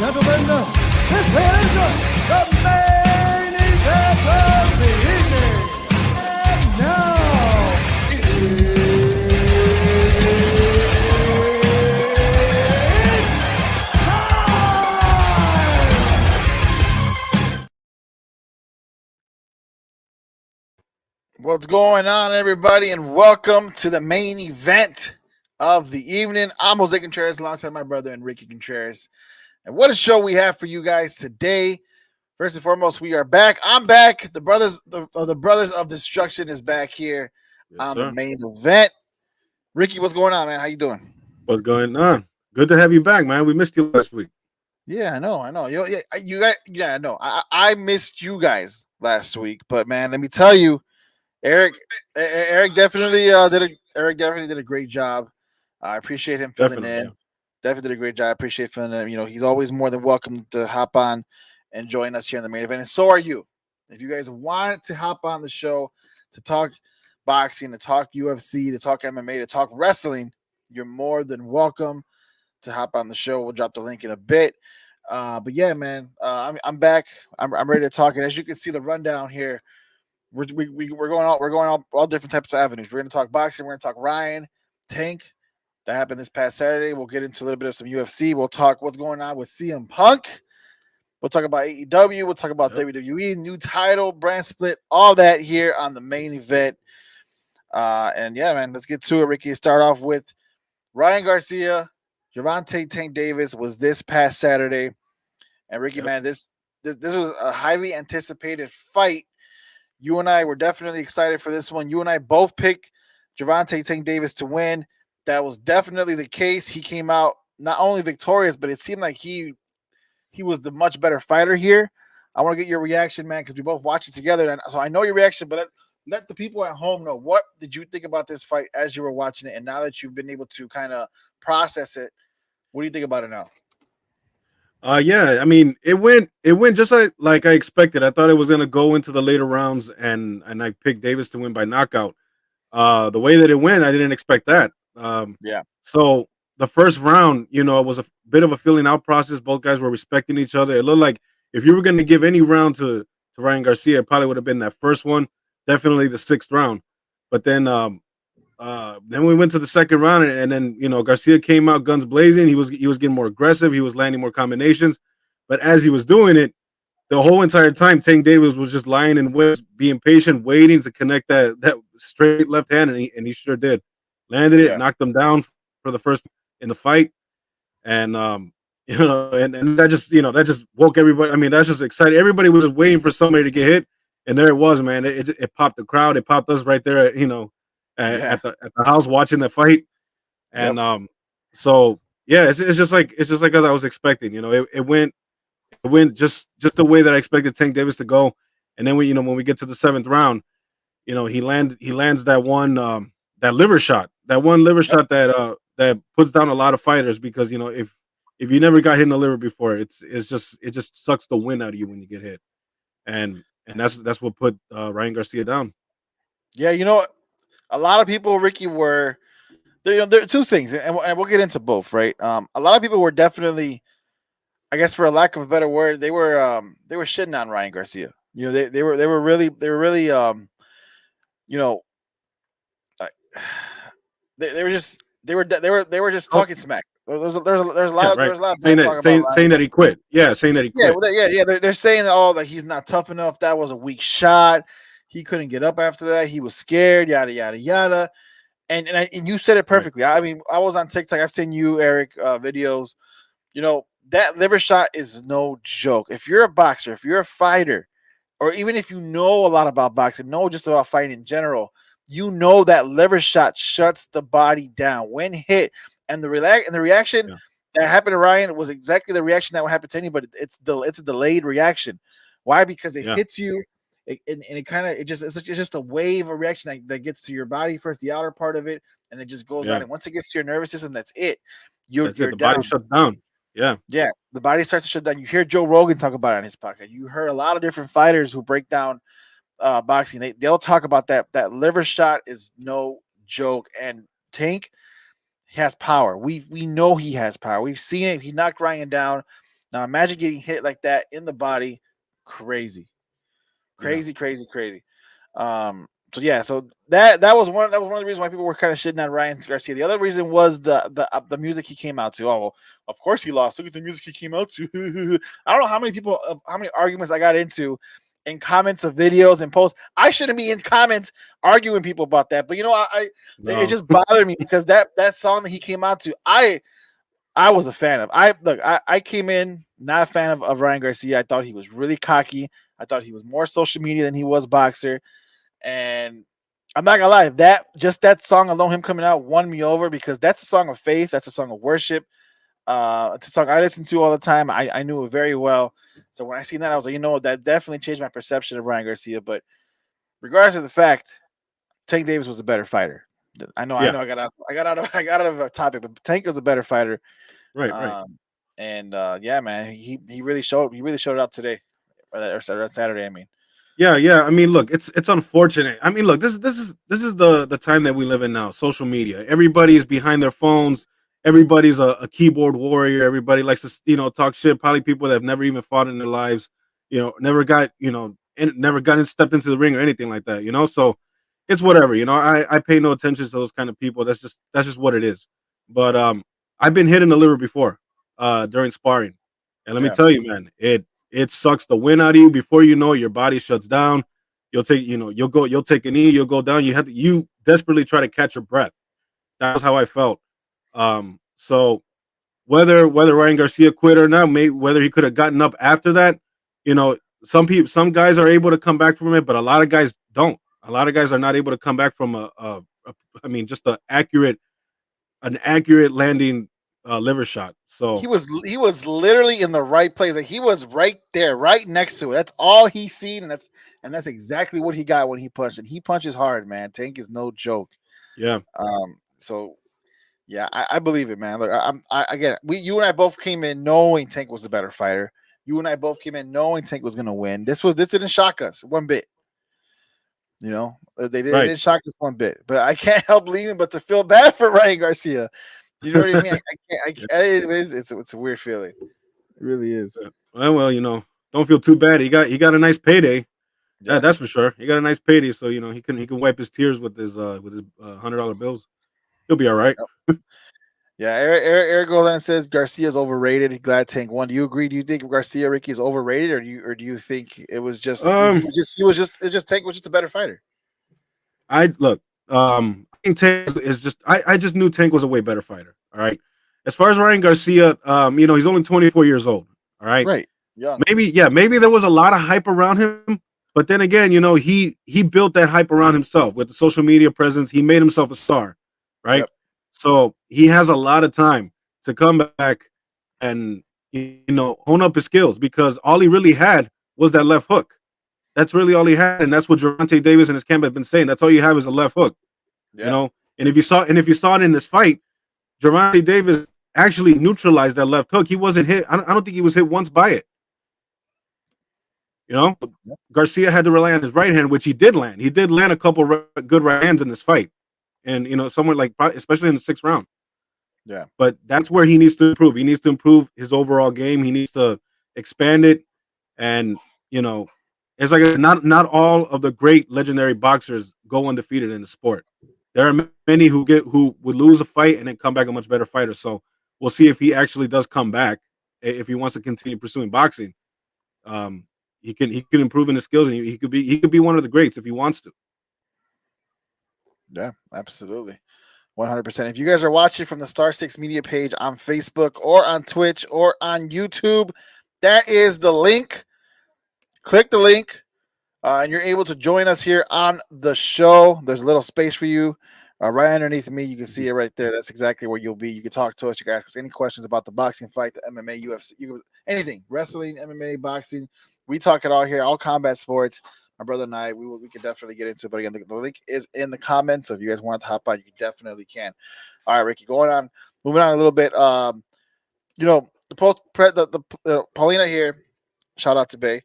gentlemen, this is the main event of the evening. And now, What's going on, everybody, and welcome to the main event of the evening. I'm Jose Contreras alongside my brother Enrique Contreras. And what a show we have for you guys today. First and foremost, we are back. I'm back. The brothers of destruction is back here on the main event. Ricky, what's going on, man? How you doing? What's going on? Good to have you back, man. We missed you last week. Yeah, I know. You guys, I know. I missed you guys last week, but man, let me tell you, Eric definitely did a great job. I appreciate him filling in. Yeah. Definitely did a great job. I appreciate filling in. You know, he's always more than welcome to hop on and join us here in the main event. And so are you. If you guys want to hop on the show to talk boxing, to talk UFC, to talk MMA, to talk wrestling, you're more than welcome to hop on the show. We'll drop the link in a bit. But yeah, man, I'm back. I'm ready to talk. And as you can see, the rundown here. We're going all different types of avenues. We're going to talk boxing. We're going to talk Ryan, Tank. That happened this past Saturday. We'll get into a little bit of some UFC. We'll talk what's going on with CM Punk. We'll talk about AEW. We'll talk about WWE, new title, brand split, all that here on the main event. And yeah, man, let's get to it, Ricky. Start off with Ryan Garcia, Gervonta Tank Davis was this past Saturday. And Ricky, man, this was a highly anticipated fight. You and I were definitely excited for this one. You and I both picked Gervonta Tank Davis to win. That was definitely the case. He came out not only victorious, but it seemed like he was the much better fighter here. I want to get your reaction, man, because we both watched it together. And so I know your reaction, but let the people at home know, what did you think about this fight as you were watching it? And now that you've been able to kind of process it, what do you think about it now? Yeah, I mean, it went just like I expected. I thought it was gonna go into the later rounds, and I picked Davis to win by knockout. The way that it went, I didn't expect that. Yeah. So the first round, it was a bit of a filling out process. Both guys were respecting each other. It looked like if you were going to give any round to Ryan Garcia, it probably would have been that first one, definitely the sixth round. But then we went to the second round, and then Garcia came out guns blazing. He was getting more aggressive. He was landing more combinations. But as he was doing it, the whole entire time, Tank Davis was just lying in wait, being patient, waiting to connect that straight left hand, and he sure did. Landed it, knocked him down for the first in the fight, and and that just woke everybody. I mean, that's just exciting. Everybody was just waiting for somebody to get hit, and there it was, man. It popped the crowd. It popped us right there, at the house watching the fight, and so yeah, it's just like as I was expecting. It went just the way that I expected Tank Davis to go, and then when we get to the seventh round, he lands that one that liver shot, shot that puts down a lot of fighters, because if you never got hit in the liver before, it just sucks the wind out of you when you get hit, and that's what put Ryan Garcia down. Yeah, a lot of people, Ricky, were there are two things, and we'll get into both, right? A lot of people were definitely, I guess, for a lack of a better word, they were shitting on Ryan Garcia. They were really you know, like, they were just talking smack. There's a lot of saying that he quit. Yeah, saying that he quit. They're saying that he's not tough enough. That was a weak shot. He couldn't get up after that. He was scared. Yada yada yada. And you said it perfectly. Right. I mean, I was on TikTok. I've seen you, Eric, videos. That liver shot is no joke. If you're a boxer, if you're a fighter, or even if you know a lot about boxing, know just about fighting in general, that liver shot shuts the body down when hit. And the reaction that happened to Ryan was exactly the reaction that would happen to anybody. It's a delayed reaction. Why? Because it hits you, it's just a wave of reaction that gets to your body first, the outer part of it, and it just goes on. And once it gets to your nervous system, that's it. You're the down. Body shuts down. Yeah, the body starts to shut down. You hear Joe Rogan talk about it on his podcast. You heard a lot of different fighters who break down boxing. They'll talk about that liver shot is no joke. And Tank has power. We know he has power. We've seen it. He knocked Ryan down. Now imagine getting hit like that in the body. Crazy, Yeah. crazy, crazy, crazy. So yeah, so that was one of the reasons why people were kind of shitting on Ryan Garcia. The other reason was the music he came out to. Oh, well, of course he lost. Look at the music he came out to. I don't know how many people, how many arguments I got into in comments of videos and posts. I shouldn't be in comments arguing people about that, but it No. just bothered me because that song that he came out to, I was a fan of. I came in not a fan of Ryan Garcia. I thought he was really cocky. I thought he was more social media than he was boxer. And I'm not gonna lie, that song alone, him coming out, won me over because that's a song of faith. That's a song of worship. It's a song I listen to all the time. I knew it very well. So when I seen that, I was like, that definitely changed my perception of Ryan Garcia. But regardless of the fact, Tank Davis was a better fighter. I Yeah. know. I got out of a topic, but Tank was a better fighter. Right. Right. Um, and yeah, man, he really showed it out today, or Saturday. I mean, Yeah, yeah. I mean, look, it's unfortunate. I mean, look, this is the time that we live in now. Social media. Everybody is behind their phones. Everybody's a keyboard warrior. Everybody likes to talk shit. Probably people that have never even fought in their lives. Never got and never got stepped into the ring or anything like that. So it's whatever. I pay no attention to those kind of people. That's just what it is. But I've been hit in the liver before during sparring, and let me yeah, tell you, man, it sucks the wind out of you. Before you know it, your body shuts down. You'll take a knee, you'll go down. You desperately try to catch your breath. That's how I felt. So whether Ryan Garcia quit or not, maybe whether he could have gotten up after that, you know, some guys are able to come back from it, but a lot of guys don't. A lot of guys are not able to come back from I mean, just an accurate landing liver shot. So he was literally in the right place. Like he was right there, right next to it. That's all he seen, and that's exactly what he got when he punched. And he punches hard, man. Tank is no joke. yeah, So yeah, I believe it, man. Look, again, you and I both came in knowing Tank was the better fighter. You and I both came in knowing Tank was gonna win. This didn't shock us one bit. They right. didn't shock us one bit. But I can't help leaving, but to feel bad for Ryan Garcia. You know what I mean? I Yeah. can't. It's a weird feeling. It really is. Yeah. Well, don't feel too bad. He got a nice payday. Yeah. That's for sure. He got a nice payday, so he can wipe his tears with his $100 bills. He'll be all right. Yeah, Eric Golan says Garcia's overrated. Glad Tank won. Do you agree? Do you think Garcia Ricky is overrated, or do you think it was just Um, it's just Tank was just a better fighter? I look. I think Tank is just. I just knew Tank was a way better fighter. All right. As far as Ryan Garcia, he's only 24 years old. All right. Right, young. Maybe there was a lot of hype around him, but then again, he built that hype around himself with the social media presence. He made himself a star, right? Yep. So he has a lot of time to come back and hone up his skills because all he really had was that left hook. That's really all he had, and that's what Gervonta Davis and his camp have been saying. That's all you have is a left hook, you Yeah. know. And if you saw it in this fight, Gervonta Davis actually neutralized that left hook. He wasn't hit. I don't think he was hit once by it. You know, Yep. Garcia had to rely on his right hand, which he did land. He did land a couple good right hands in this fight, and somewhere like especially in the 6th round. Yeah. But that's where he needs to improve. He needs to improve his overall game. He needs to expand it, and it's like not all of the great legendary boxers go undefeated in the sport. There are many who would lose a fight and then come back a much better fighter. So we'll see if he actually does come back if he wants to continue pursuing boxing. Um, he can improve in his skills, and he could be one of the greats if he wants to. Yeah, absolutely. 100%. If you guys are watching from the Star Six Media page on Facebook or on Twitch or on YouTube, that is the link. Click the link, and you're able to join us here on the show. There's a little space for you right underneath me. You can see it right there. That's exactly where you'll be. You can talk to us. You can ask us any questions about the boxing fight, the MMA, UFC, anything, wrestling, MMA, boxing. We talk it all here, all combat sports. My brother and I, we can definitely get into it. But again, the link is in the comments. So if you guys want to hop on, you definitely can. All right, Ricky, moving on a little bit. The Paulina here. Shout out to Bay.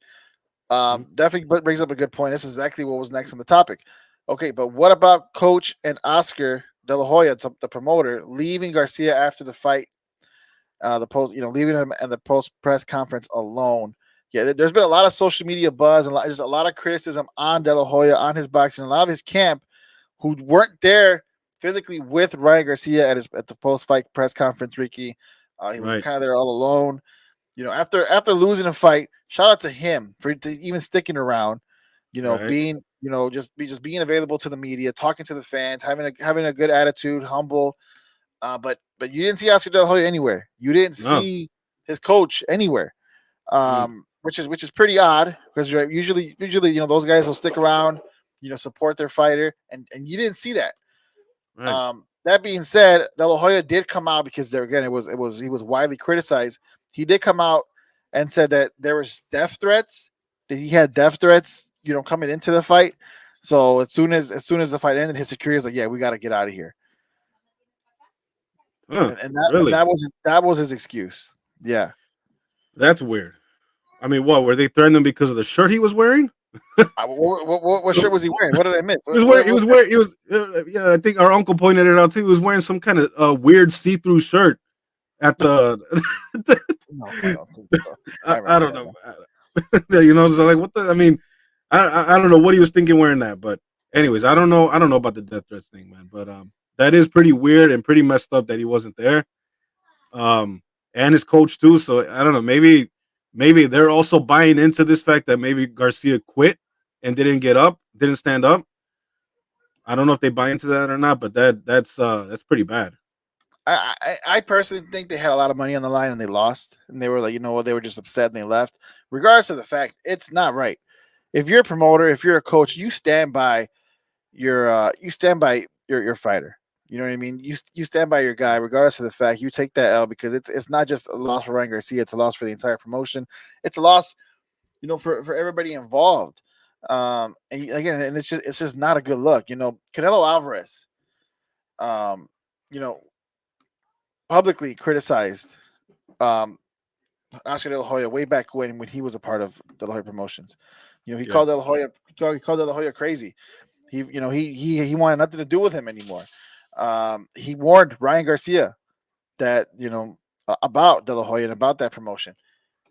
Mhm. Definitely brings up a good point. This is exactly what was next on the topic. Okay, but what about Coach and Oscar De La Hoya, the promoter, leaving Garcia after the fight? the post, leaving him at the post press conference alone. Yeah, there's been a lot of social media buzz and just a lot of criticism on De La Hoya, on his boxing, a lot of his camp who weren't there physically with Ryan Garcia at the post fight press conference. Ricky, he was Right. kind of there all alone. After losing a fight, shout out to him for even sticking around. Right. Being just being available to the media, talking to the fans, having a good attitude, humble. But you didn't see Oscar De La Hoya anywhere. You didn't No. see his coach anywhere, Mm. which is pretty odd because usually those guys will stick around, support their fighter, and you didn't see that. Right. That being said, De La Hoya did come out because there again he was widely criticized. He did come out and said that there was death threats. That he had death threats, coming into the fight. So as soon as the fight ended, his security was like, "Yeah, we got to get out of here," Huh. and Really? that was his excuse. Yeah. That's weird. I mean, what were they threatening him because of the shirt he was wearing? What shirt was he wearing? What did I miss? He was What, wearing. He what, was wearing. He was. Yeah, I think our uncle pointed it out too. He was wearing some kind of weird see-through shirt at the. no, I don't think so. I I remember don't that know. now. So like, what the? I mean, I don't know what he was thinking wearing that. But anyways, I don't know. I don't know about the death threats thing, man. But that is pretty weird and pretty messed up that he wasn't there. And his coach too. So I don't know. Maybe they're also buying into this fact that maybe Garcia quit and didn't stand up. I don't know if they buy into that or not, but that's pretty bad. I personally think they had a lot of money on the line and they lost, and they were like, what, they were just upset and they left. Regardless of the fact, it's not right. If you're a promoter, if you're a coach, you stand by your fighter. You know what I mean? You stand by your guy, regardless of the fact. You take that L because it's not just a loss for Ryan Garcia; it's a loss for the entire promotion. It's a loss, for everybody involved. And it's just not a good look. Canelo Alvarez, um, you know, publicly criticized um Oscar De La Hoya way back when he was a part of De La Hoya Promotions. He Yeah, called De La Hoya he called De La Hoya crazy. He wanted nothing to do with him anymore. He warned Ryan Garcia that about De La Hoya and about that promotion.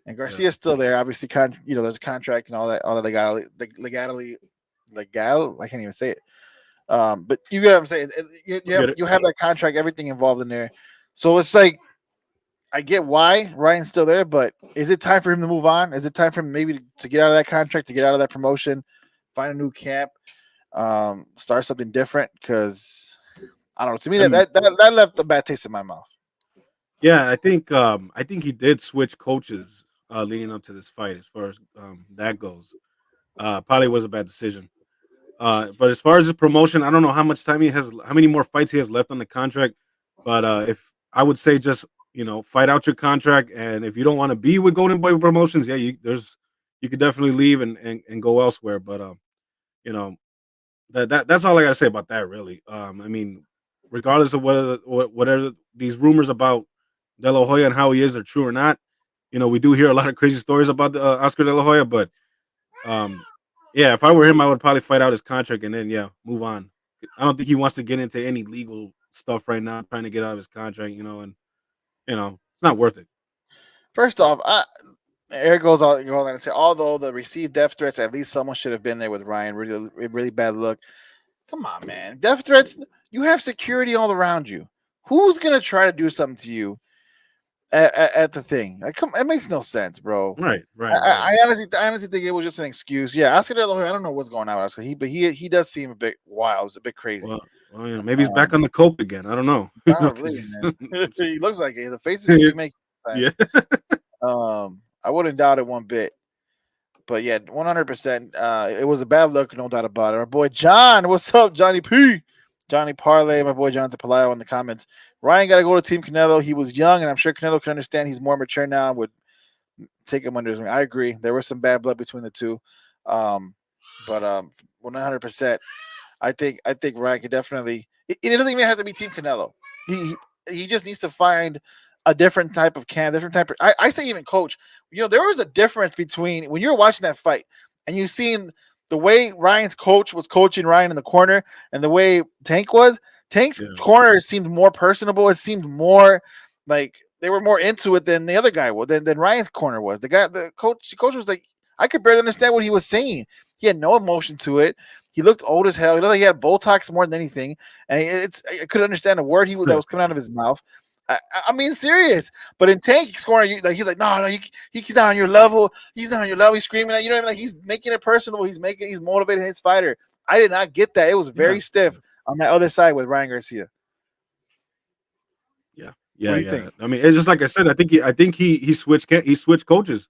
And yeah. Garcia's still there. Obviously, there's a contract and all that legal. I can't even say it. But you get what I'm saying. You, I you get have it. you have that contract, everything involved in there. So it's like I get why Ryan's still there, but is it time for him to move on? Is it time for him maybe to get out of that contract, to get out of that promotion, find a new camp, start something different? Because I don't know. To me, that, Um, that that that left a bad taste in my mouth. yeah, I think he did switch coaches leading up to this fight. As far as that goes, probably was a bad decision. But as far as his promotion, I don't know how much time he has, how many more fights he has left on the contract. But if I would say just fight out your contract, and if you don't want to be with Golden Boy Promotions, yeah, you could definitely leave and go elsewhere. But you know that's all I gotta say about that, really. I mean, regardless of whatever these rumors about De La Hoya and how he is are true or not, we do hear a lot of crazy stories about Oscar De La Hoya, but um, yeah, if I were him, I would probably fight out his contract and then move on. I don't think he wants to get into any legal stuff right now, trying to get out of his contract, and it's not worth it. First off, Eric goes on and say, although the received death threats, at least someone should have been there with Ryan. Really, really bad look. Come on, man. Death threats. You have security all around you. Who's gonna try to do something to you at the thing? Like, come, it makes no sense, bro. Right, I, right, right. I I honestly think it was just an excuse. Yeah, Oscar De La Hoya, I don't know what's going on with Oscar. He does seem a bit wild. It's a bit crazy. Well, maybe he's back Um, on the coke again. I don't know. Probably, 'Cause man. He looks like it. The faces he be making yeah, sometimes. I wouldn't doubt it one bit. But yeah, 100%. It was a bad look, no doubt about it. Our boy John, what's up, Johnny P? Johnny Parlay, my boy Jonathan Palayo in the comments. Ryan got to go to Team Canelo. He was young, and I'm sure Canelo can understand he's more mature now and would take him under his wing. I agree. There was some bad blood between the two. Um, but 100%. I think Ryan could definitely. It doesn't even have to be Team Canelo. He just needs to find a different type of camp, different type of. I say even coach. There was a difference between when you're watching that fight and you seen the way Ryan's coach was coaching Ryan in the corner and the way Tank was. Tank's yeah, corner seemed more personable. It seemed more like they were more into it than the other guy was, than Ryan's corner was. The coach was like, I could barely understand what he was saying. He had no emotion to it. He looked old as hell. He looked like he had Botox more than anything, and I couldn't understand a word that was coming out of his mouth. I mean, serious. But in Tank scoring, like he's like, no, he's not on your level. He's not on your level. He's screaming at you know what I mean? Like he's making it personal. He's motivating his fighter. I did not get that. It was Yeah. very stiff on that other side with Ryan Garcia. Yeah. What Yeah. do you Yeah. think? I mean, it's just like I said. I think he switched coaches.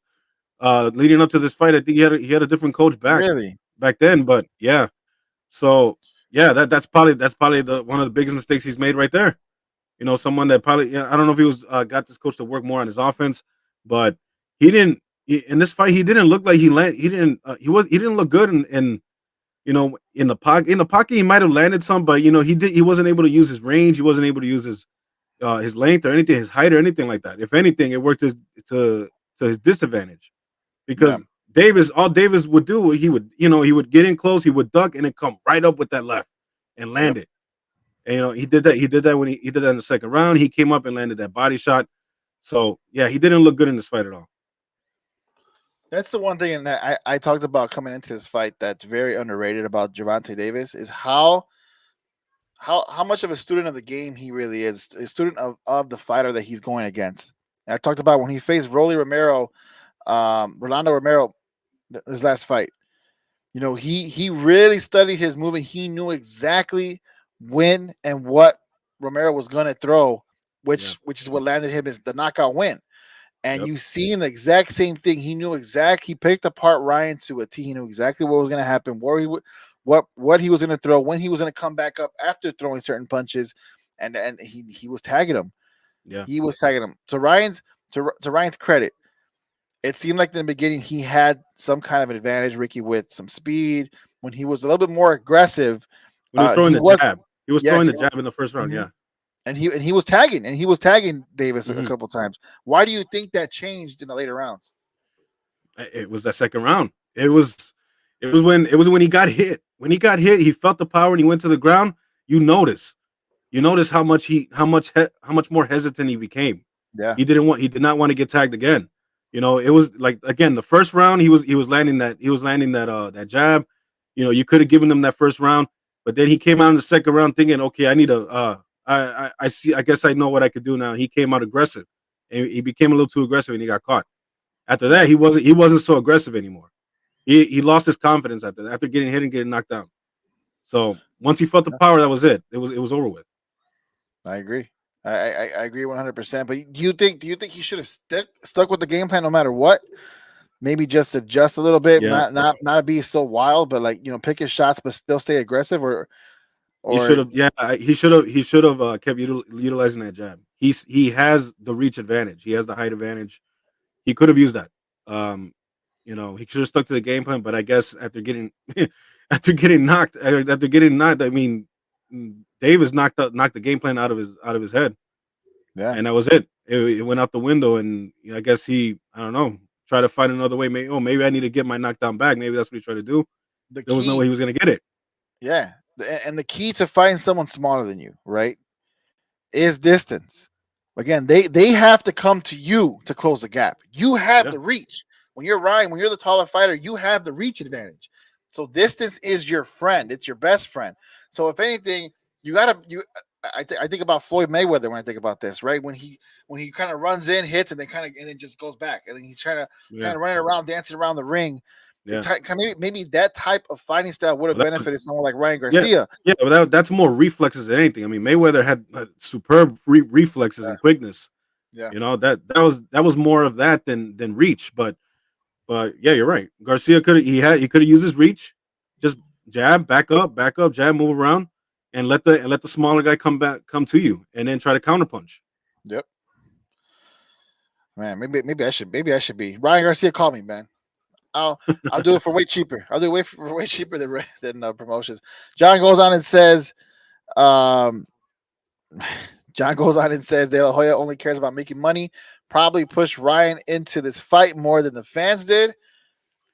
Leading up to this fight, I think he had a different coach Really? back then. But yeah, so yeah, that's probably the one of the biggest mistakes he's made right there. You know, someone that probably, yeah, I don't know if he was got this coach to work more on his offense, but he didn't in this fight. He didn't look like he didn't he didn't look good in you know in the pocket. In the pocket, he might have landed some, but you know he wasn't able to use his range. He wasn't able to use his length or anything, his height or anything like that. If anything, it worked to his disadvantage Yeah. because all Davis would do, he would get in close, he would duck and then come right up with that left and land Yep. it. And he did that. He did that when he did that in the second round. He came up and landed that body shot. So yeah, he didn't look good in this fight at all. That's the one thing that I talked about coming into this fight that's very underrated about Gervonta Davis is how much of a student of the game he really is, a student of the fighter that he's going against. And I talked about when he faced Rolando Romero, his last fight. You know, he really studied his move and he knew exactly when and what Romero was going to throw, Yeah. which is what landed him is the knockout win. And Yep. you seen the exact same thing. He knew exactly. He picked apart Ryan to a T. He knew exactly what was going to happen, where he would, what he was going to throw, when he was going to come back up after throwing certain punches, and he was tagging him. Yeah. He was tagging him. To Ryan's credit, it seemed like in the beginning he had some kind of advantage, Ricky, with some speed. When he was a little bit more aggressive, When he was throwing he the was jab, he was throwing yes, the jab in the first round. mhm. Yeah. and he was tagging Davis a hmm couple times. Why do you think that changed in the later rounds? It was that second round. It was when he got hit. When he got hit, he felt the power and he went to the ground. You notice. You notice how much more hesitant he became. Yeah, He did not want to get tagged again. You know, it was like again the first round he was landing that jab. You know, you could have given him that first round, but then he came out in the second round thinking, okay, I need a I see, I guess I know what I could do now. He came out aggressive and he became a little too aggressive and he got caught. After yeah. that, he wasn't so aggressive anymore. He lost his confidence after that, after getting hit and getting knocked down. So once he felt the power, that was it. It was over with. I agree. I agree 100%. But do you think he should have stuck with the game plan no matter what? Maybe just adjust a little bit, Yeah, not be so wild, but like pick his shots, but still stay aggressive, he should or have. Yeah, he should have kept utilizing that jab. He has the reach advantage. He has the height advantage. He could have used that. Um, he should have stuck to the game plan. But I guess after getting after getting knocked, I mean, Davis knocked the game plan out of his head, yeah. and that was it. It went out the window, and I guess I don't know, try to find another way. Maybe I need to get my knockdown back. Maybe that's what he tried to do. The There was no way key, he was gonna get it. yeah, and the key to fighting someone smaller than you, right, is distance. Again, they have to come to you to close the gap. You have Yeah, the reach. When you're Ryan, when you're the taller fighter, you have the reach advantage. So distance is your friend. It's your best friend. So if anything, you gotta you. I think about Floyd Mayweather when I think about this, right? When he kind of runs in, hits, and then just goes back, and then he's trying to yeah, running around, dancing around the ring. yeah. Maybe that type of fighting style would have Well, that was benefited someone like Ryan yeah, Garcia. yeah. But that's more reflexes than anything. I mean, Mayweather had superb reflexes Yeah, and quickness. yeah, You know that was more of that than reach. But yeah, you're right. Garcia he could have used his reach, just jab, back up, jab, move around, and let the smaller guy come to you, and then try to counterpunch. yep. Man, maybe I should be Ryan Garcia. Call me, man. I'll do it for way cheaper. I'll do it for way cheaper than promotions. John goes on and says, um, John goes on and says De La Hoya only cares about making money. Probably pushed Ryan into this fight more than the fans did.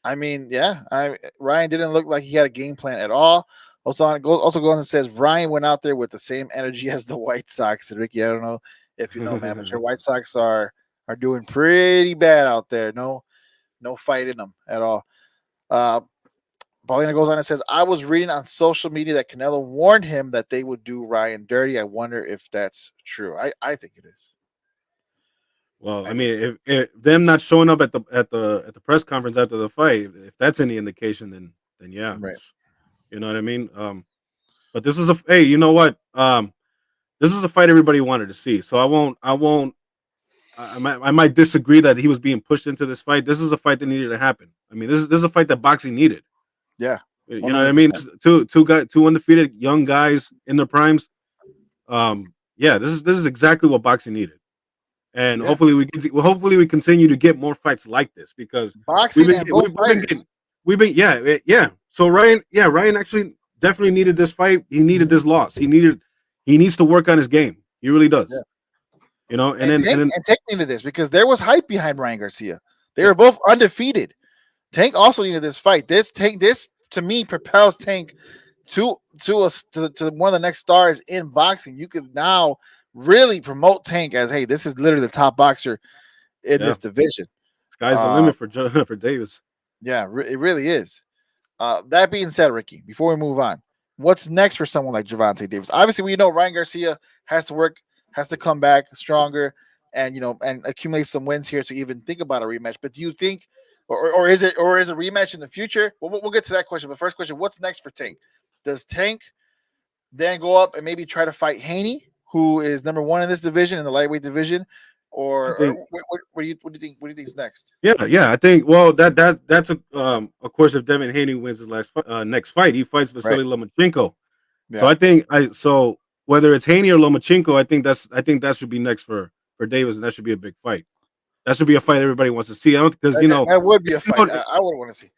I mean, yeah, Ryan didn't look like he had a game plan at all. Also goes on and says Ryan went out there with the same energy as the White Sox. And Ricky, I don't know if you know, man. But your White Sox are doing pretty bad out there. No fight in them at all. Uh, Paulina goes on and says, I was reading on social media that Canelo warned him that they would do Ryan dirty. I wonder if that's true. I think it is. Well, I I think mean, if them not showing up at the press conference after the fight, if that's any indication, then yeah, right. you know what I mean. But this was hey, you know what? This was a fight everybody wanted to see. So I won't. I might disagree that he was being pushed into this fight. This is a fight that needed to happen. I mean, this is a fight that boxing needed. Yeah. You know what I mean? 100%. Two undefeated young guys in their primes. Yeah, this is exactly what boxing needed, and Yeah. hopefully we continue to get more fights like this because we've Boxing been and get- both we've been fighters. getting yeah. So Ryan actually definitely needed this fight. He needed this loss. He needs to work on his game. He really Yeah. does. You know, and And then and Tank then and Tank needed this because there was hype behind Ryan Garcia. They yeah, were both undefeated. Tank also needed this fight. This to me propels Tank to one of the next stars in boxing. You could now really promote Tank as, hey, this is literally the top boxer in yeah, this division. sky's the Uh, limit for for Davis. yeah, it really is. That being said, Ricky, before we move on, what's next for someone like Javante Davis? Obviously, we know Ryan Garcia has to work, has to come back stronger, and and accumulate some wins here to even think about a rematch. But do you think, or is it a rematch in the future? We'll get to that question. But first question: what's next for Tank? Does Tank then go up and maybe try to fight Haney, who is number one in this division in the lightweight division, I or think what do you think? What do you think is next? yeah. I think well that's a of course if Devin Haney wins his next fight, he fights Right. Vasily Lomachenko. So Yeah. I think whether it's Haney or Lomachenko, I think that should be next for Davis, and that should be a big fight. That should be a fight everybody wants to see. I don't because That would be a you fight. know I would want to see.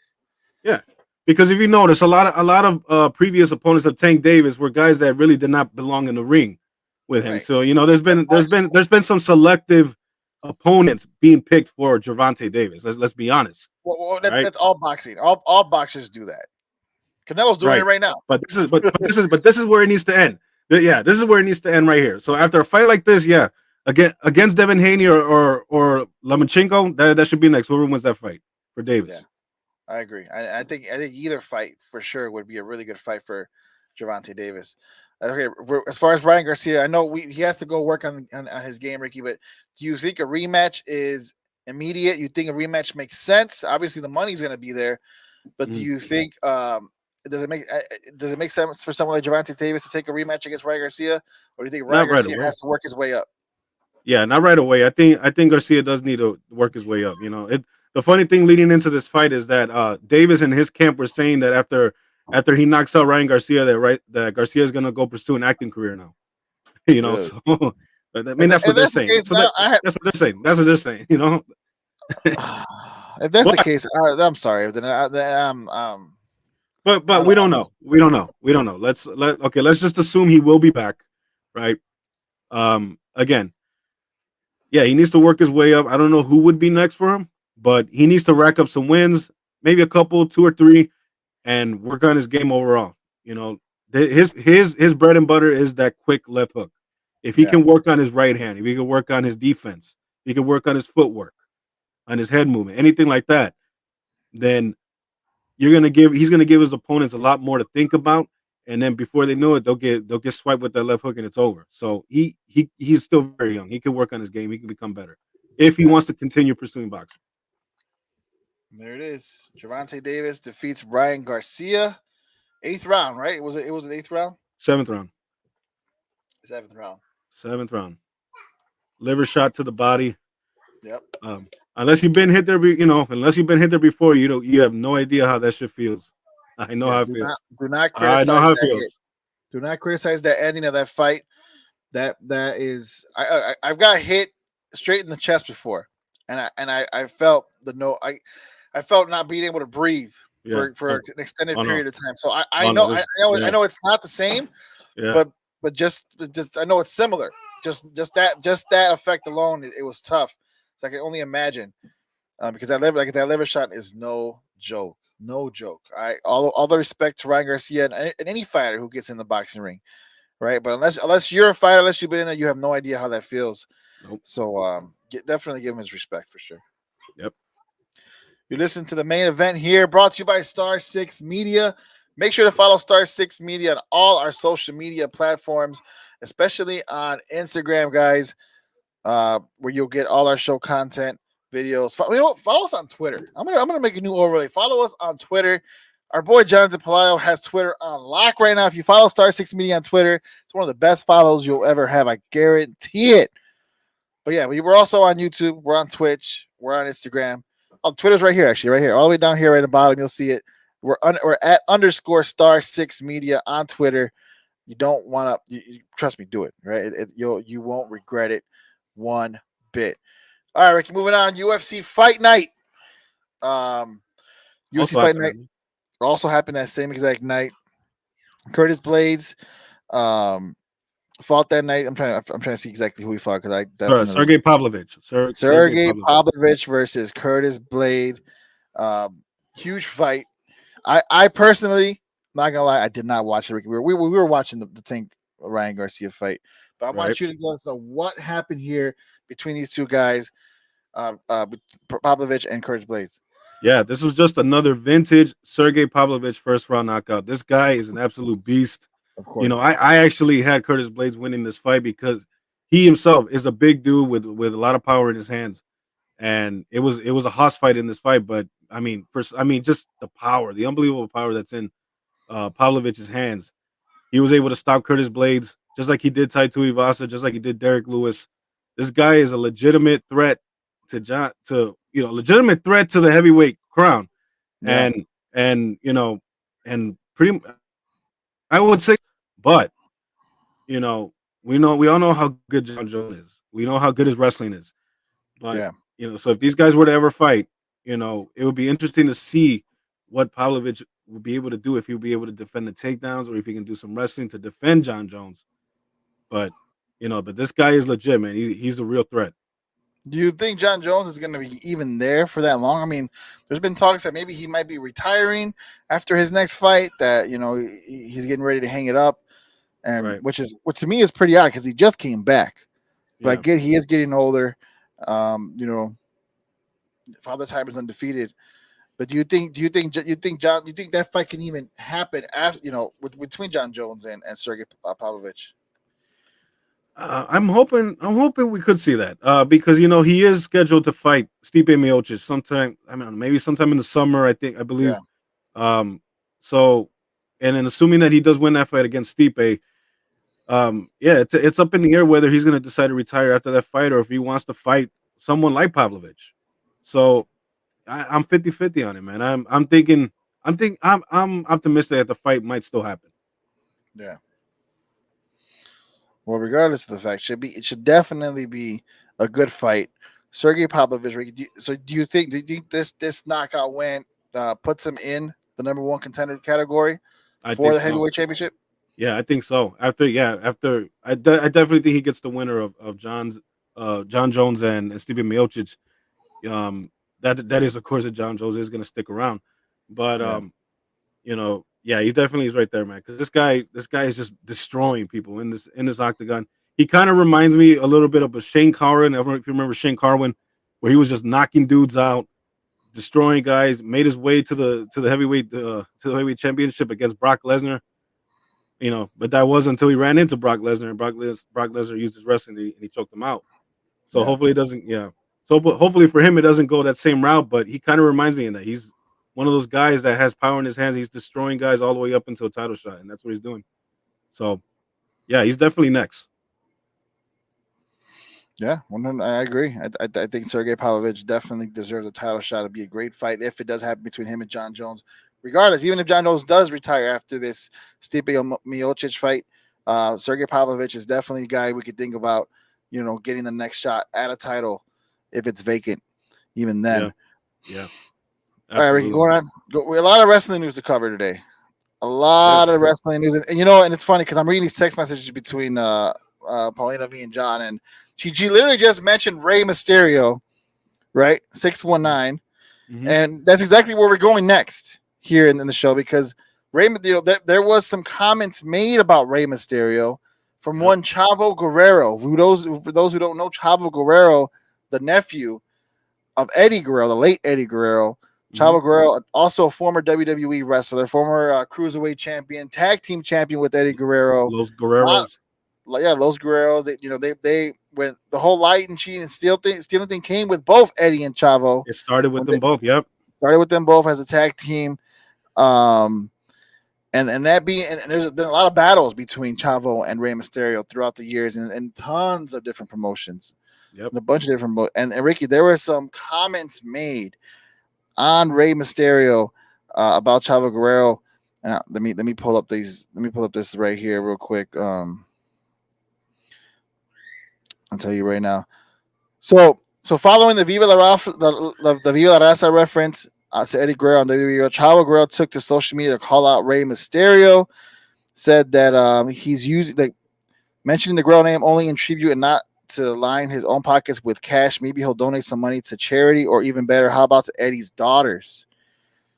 yeah, because if you notice, a lot of previous opponents of Tank Davis were guys that really did not belong in the ring with him. Right. So there's That's been there's boxing. been there's been some selective opponents being picked for Gervonta Davis. Let's be honest. Well, All right. that's all boxing. All boxers do that. Canelo's doing it Right. right now. But this is where it needs to end. Yeah, this is where it needs to end right here. So after a fight like this, yeah, against Devin Haney or Lomachenko, that should be next. Whoever wins that fight for Yeah, Davis. I agree. I think either fight for sure would be a really good fight for Javante Davis. Okay, as far as Brian Garcia, I know he has to go work on his game, Ricky. But do you think a rematch is immediate? You think a rematch makes sense? Obviously, the money's going to be there, but do Mhm. you think does it make sense for someone like Javante Davis to take a rematch against Ryan Garcia, or do you think Ryan Not right Garcia away. has to work his way up? Yeah, not right away. I think Garcia does need to work his way up. The funny thing leading into this fight is that Davis and his camp were saying that after he knocks out Ryan Garcia, that Garcia is gonna go pursue an acting career now. Really? So but I mean that's If what they're that's the saying. case, now That's what they're saying. That's what they're saying. if that's the But case, I'm sorry. Then I but don't. we don't know. We don't know. We don't know. Let's just assume he will be back, right? Again, yeah, he needs to work his way up. I don't know who would be next for him, but he needs to rack up some wins, maybe a couple, two or three, and work on his game overall. You know, his bread and butter is that quick left hook. If he Yeah, can work on his right hand, if he can work on his defense, he can work on his footwork, on his head movement, anything like that, then he's gonna give his opponents a lot more to think about. And then before they know it, they'll get swiped with that left hook and it's over. So he's still very young. He can work on his game. He can become better if he yeah. wants to continue pursuing boxing. There it is. Javante Davis defeats Brian Garcia. Eighth round, right? It was an eighth round? Seventh round. Seventh round. Seventh round. Liver shot to the body. Yep. Unless you've been hit there, unless you've been hit there before, you have no idea how that shit feels. I know Yeah. how it Do not feels. do not I know criticize how it that hit. feels. Do not criticize that ending of that fight. That is I've got hit straight in the chest before. And I felt the no I felt not being able to breathe Yeah. for an extended Oh no. period of time. So I Oh know no. I Yeah. know it's not the same, Yeah. but just I know it's similar. Just that effect alone, it was tough. So I can only imagine because that liver shot is no joke, no joke. All the respect to Ryan Garcia and any fighter who gets in the boxing ring. right? But unless you're a fighter, unless you've been in there, you have no idea how that feels. Nope. So definitely give him his respect for sure. Yep. You listen to the main event here, brought to you by Star Six Media. Make sure to follow Star Six Media on all our social media platforms, especially on Instagram, guys, where you'll get all our show content, videos. Follow us on Twitter. I'm gonna make a new overlay. Follow us on Twitter. Our boy Jonathan Palayo has Twitter on lock right now. If you follow Star Six Media on Twitter, it's one of the best follows you'll ever have. I guarantee it. But yeah, we're also on YouTube. We're on Twitch. We're on Instagram. Oh, Twitter's right here, actually, right here, all the way down here, right at the bottom. You'll see it. We're at _Star Six Media on Twitter. You don't want to. Trust me, do it. Right, you won't regret it one bit. All right, Ricky. Moving on. UFC Fight Night. UFC Fight Night also happened that same exact night. Curtis Blades fought that night. I'm trying to see exactly who he fought because I definitely Sergey Pavlovich. Sergey Pavlovich versus Curtis Blade. Huge fight. I personally, not gonna lie, I did not watch it. We were watching the Tank Ryan Garcia fight, but I want you to let us know what happened here between these two guys, Pavlovich and Curtis Blades. Yeah, this was just another vintage Sergey Pavlovich first round knockout. This guy is an absolute beast. Of course. You know, I actually had Curtis Blades winning this fight because he himself is a big dude with a lot of power in his hands, and it was a hoss fight in this fight. But I mean, just the power, the unbelievable power that's in Pavlovich's hands. He was able to stop Curtis Blades just like he did Tai Tuivasa, just like he did Derek Lewis. This guy is a legitimate threat legitimate threat to the heavyweight crown, Yeah. and pretty. I would say, but we all know how good John Jones is. We know how good his wrestling is, but so if these guys were to ever fight, it would be interesting to see what Pavlovich would be able to do, if he would be able to defend the takedowns or if he can do some wrestling to defend John Jones. But but this guy is legit, man. He's a real threat. Do you think John Jones is going to be even there for that long? I mean, there's been talks that maybe he might be retiring after his next fight. That he's getting ready to hang it up, and which to me is pretty odd because he just came back. But I get he is getting older. Father Time is undefeated. But do you think that fight can even happen after between John Jones and Sergey Pavlovich? I'm hoping we could see that because he is scheduled to fight Stipe Miocic sometime. I mean, maybe sometime in the summer. I believe. Yeah. So, and then assuming that he does win that fight against Stipe, it's up in the air whether he's going to decide to retire after that fight or if he wants to fight someone like Pavlovich. So, I'm 50-50 on it, man. I'm optimistic that the fight might still happen. Yeah. Well, regardless of the fact, it should definitely be a good fight. Sergey Pavlovich. Do you think this knockout win puts him in the number one contender category for the heavyweight championship? Yeah, I think so. I definitely think he gets the winner of John Jones and Stipe Miocic. That is, of course, that John Jones is going to stick around, but he definitely is right there, man. Because this guy is just destroying people in this octagon. He kind of reminds me a little bit of a Shane Carwin. I don't know if you remember Shane Carwin, where he was just knocking dudes out, destroying guys. Made his way to the heavyweight championship against Brock Lesnar. But that was until he ran into Brock Lesnar, and Brock Lesnar used his wrestling and he choked him out. So hopefully it doesn't. Yeah. So hopefully for him it doesn't go that same route. But he kind of reminds me of that. He's one of those guys that has power in his hands. He's destroying guys all the way up into a title shot, and that's what he's doing. So, yeah, he's definitely next. Yeah, I agree. I think Sergey Pavlovich definitely deserves a title shot. It'd be a great fight if it does happen between him and John Jones. Regardless, even if John Jones does retire after this Stipe Miocic fight, Sergey Pavlovich is definitely a guy we could think about, getting the next shot at a title if it's vacant, even then. Yeah. All right, Ricky, going on. A lot of wrestling news to cover today. A lot of wrestling news, and it's funny because I'm reading these text messages between Paulina, me, and John, and she literally just mentioned Rey Mysterio, right? 619, and that's exactly where we're going next here in the show because Rey, there was some comments made about Rey Mysterio from Yep. one Chavo Guerrero. For those who don't know, Chavo Guerrero, the nephew of Eddie Guerrero, the late Eddie Guerrero. Mhm. Chavo Guerrero, also a former WWE wrestler, former cruiserweight champion, tag team champion with Eddie Guerrero. Los Lot, Guerreros. yeah, Los Guerreros. They when the whole light and cheating and stealing thing came with both Eddie and Chavo. It started with When they them both. Yep. started with them both as a tag team. Um, and that being and there's been a lot of battles between Chavo and Rey Mysterio throughout the years and tons of different promotions Yep. and a bunch of different and Ricky, there were some comments made on Rey Mysterio about Chavo Guerrero. And let me pull up these. Let me pull up this right here real quick. I'll tell you right now. So following the Viva La Rafa, the Viva La Raza reference to Eddie Guerrero on WWE, Chavo Guerrero took to social media to call out Rey Mysterio. Said that he's using mentioning the Guerrero name only in tribute and not to line his own pockets with cash. Maybe he'll donate some money to charity, or even better, how about to Eddie's daughters?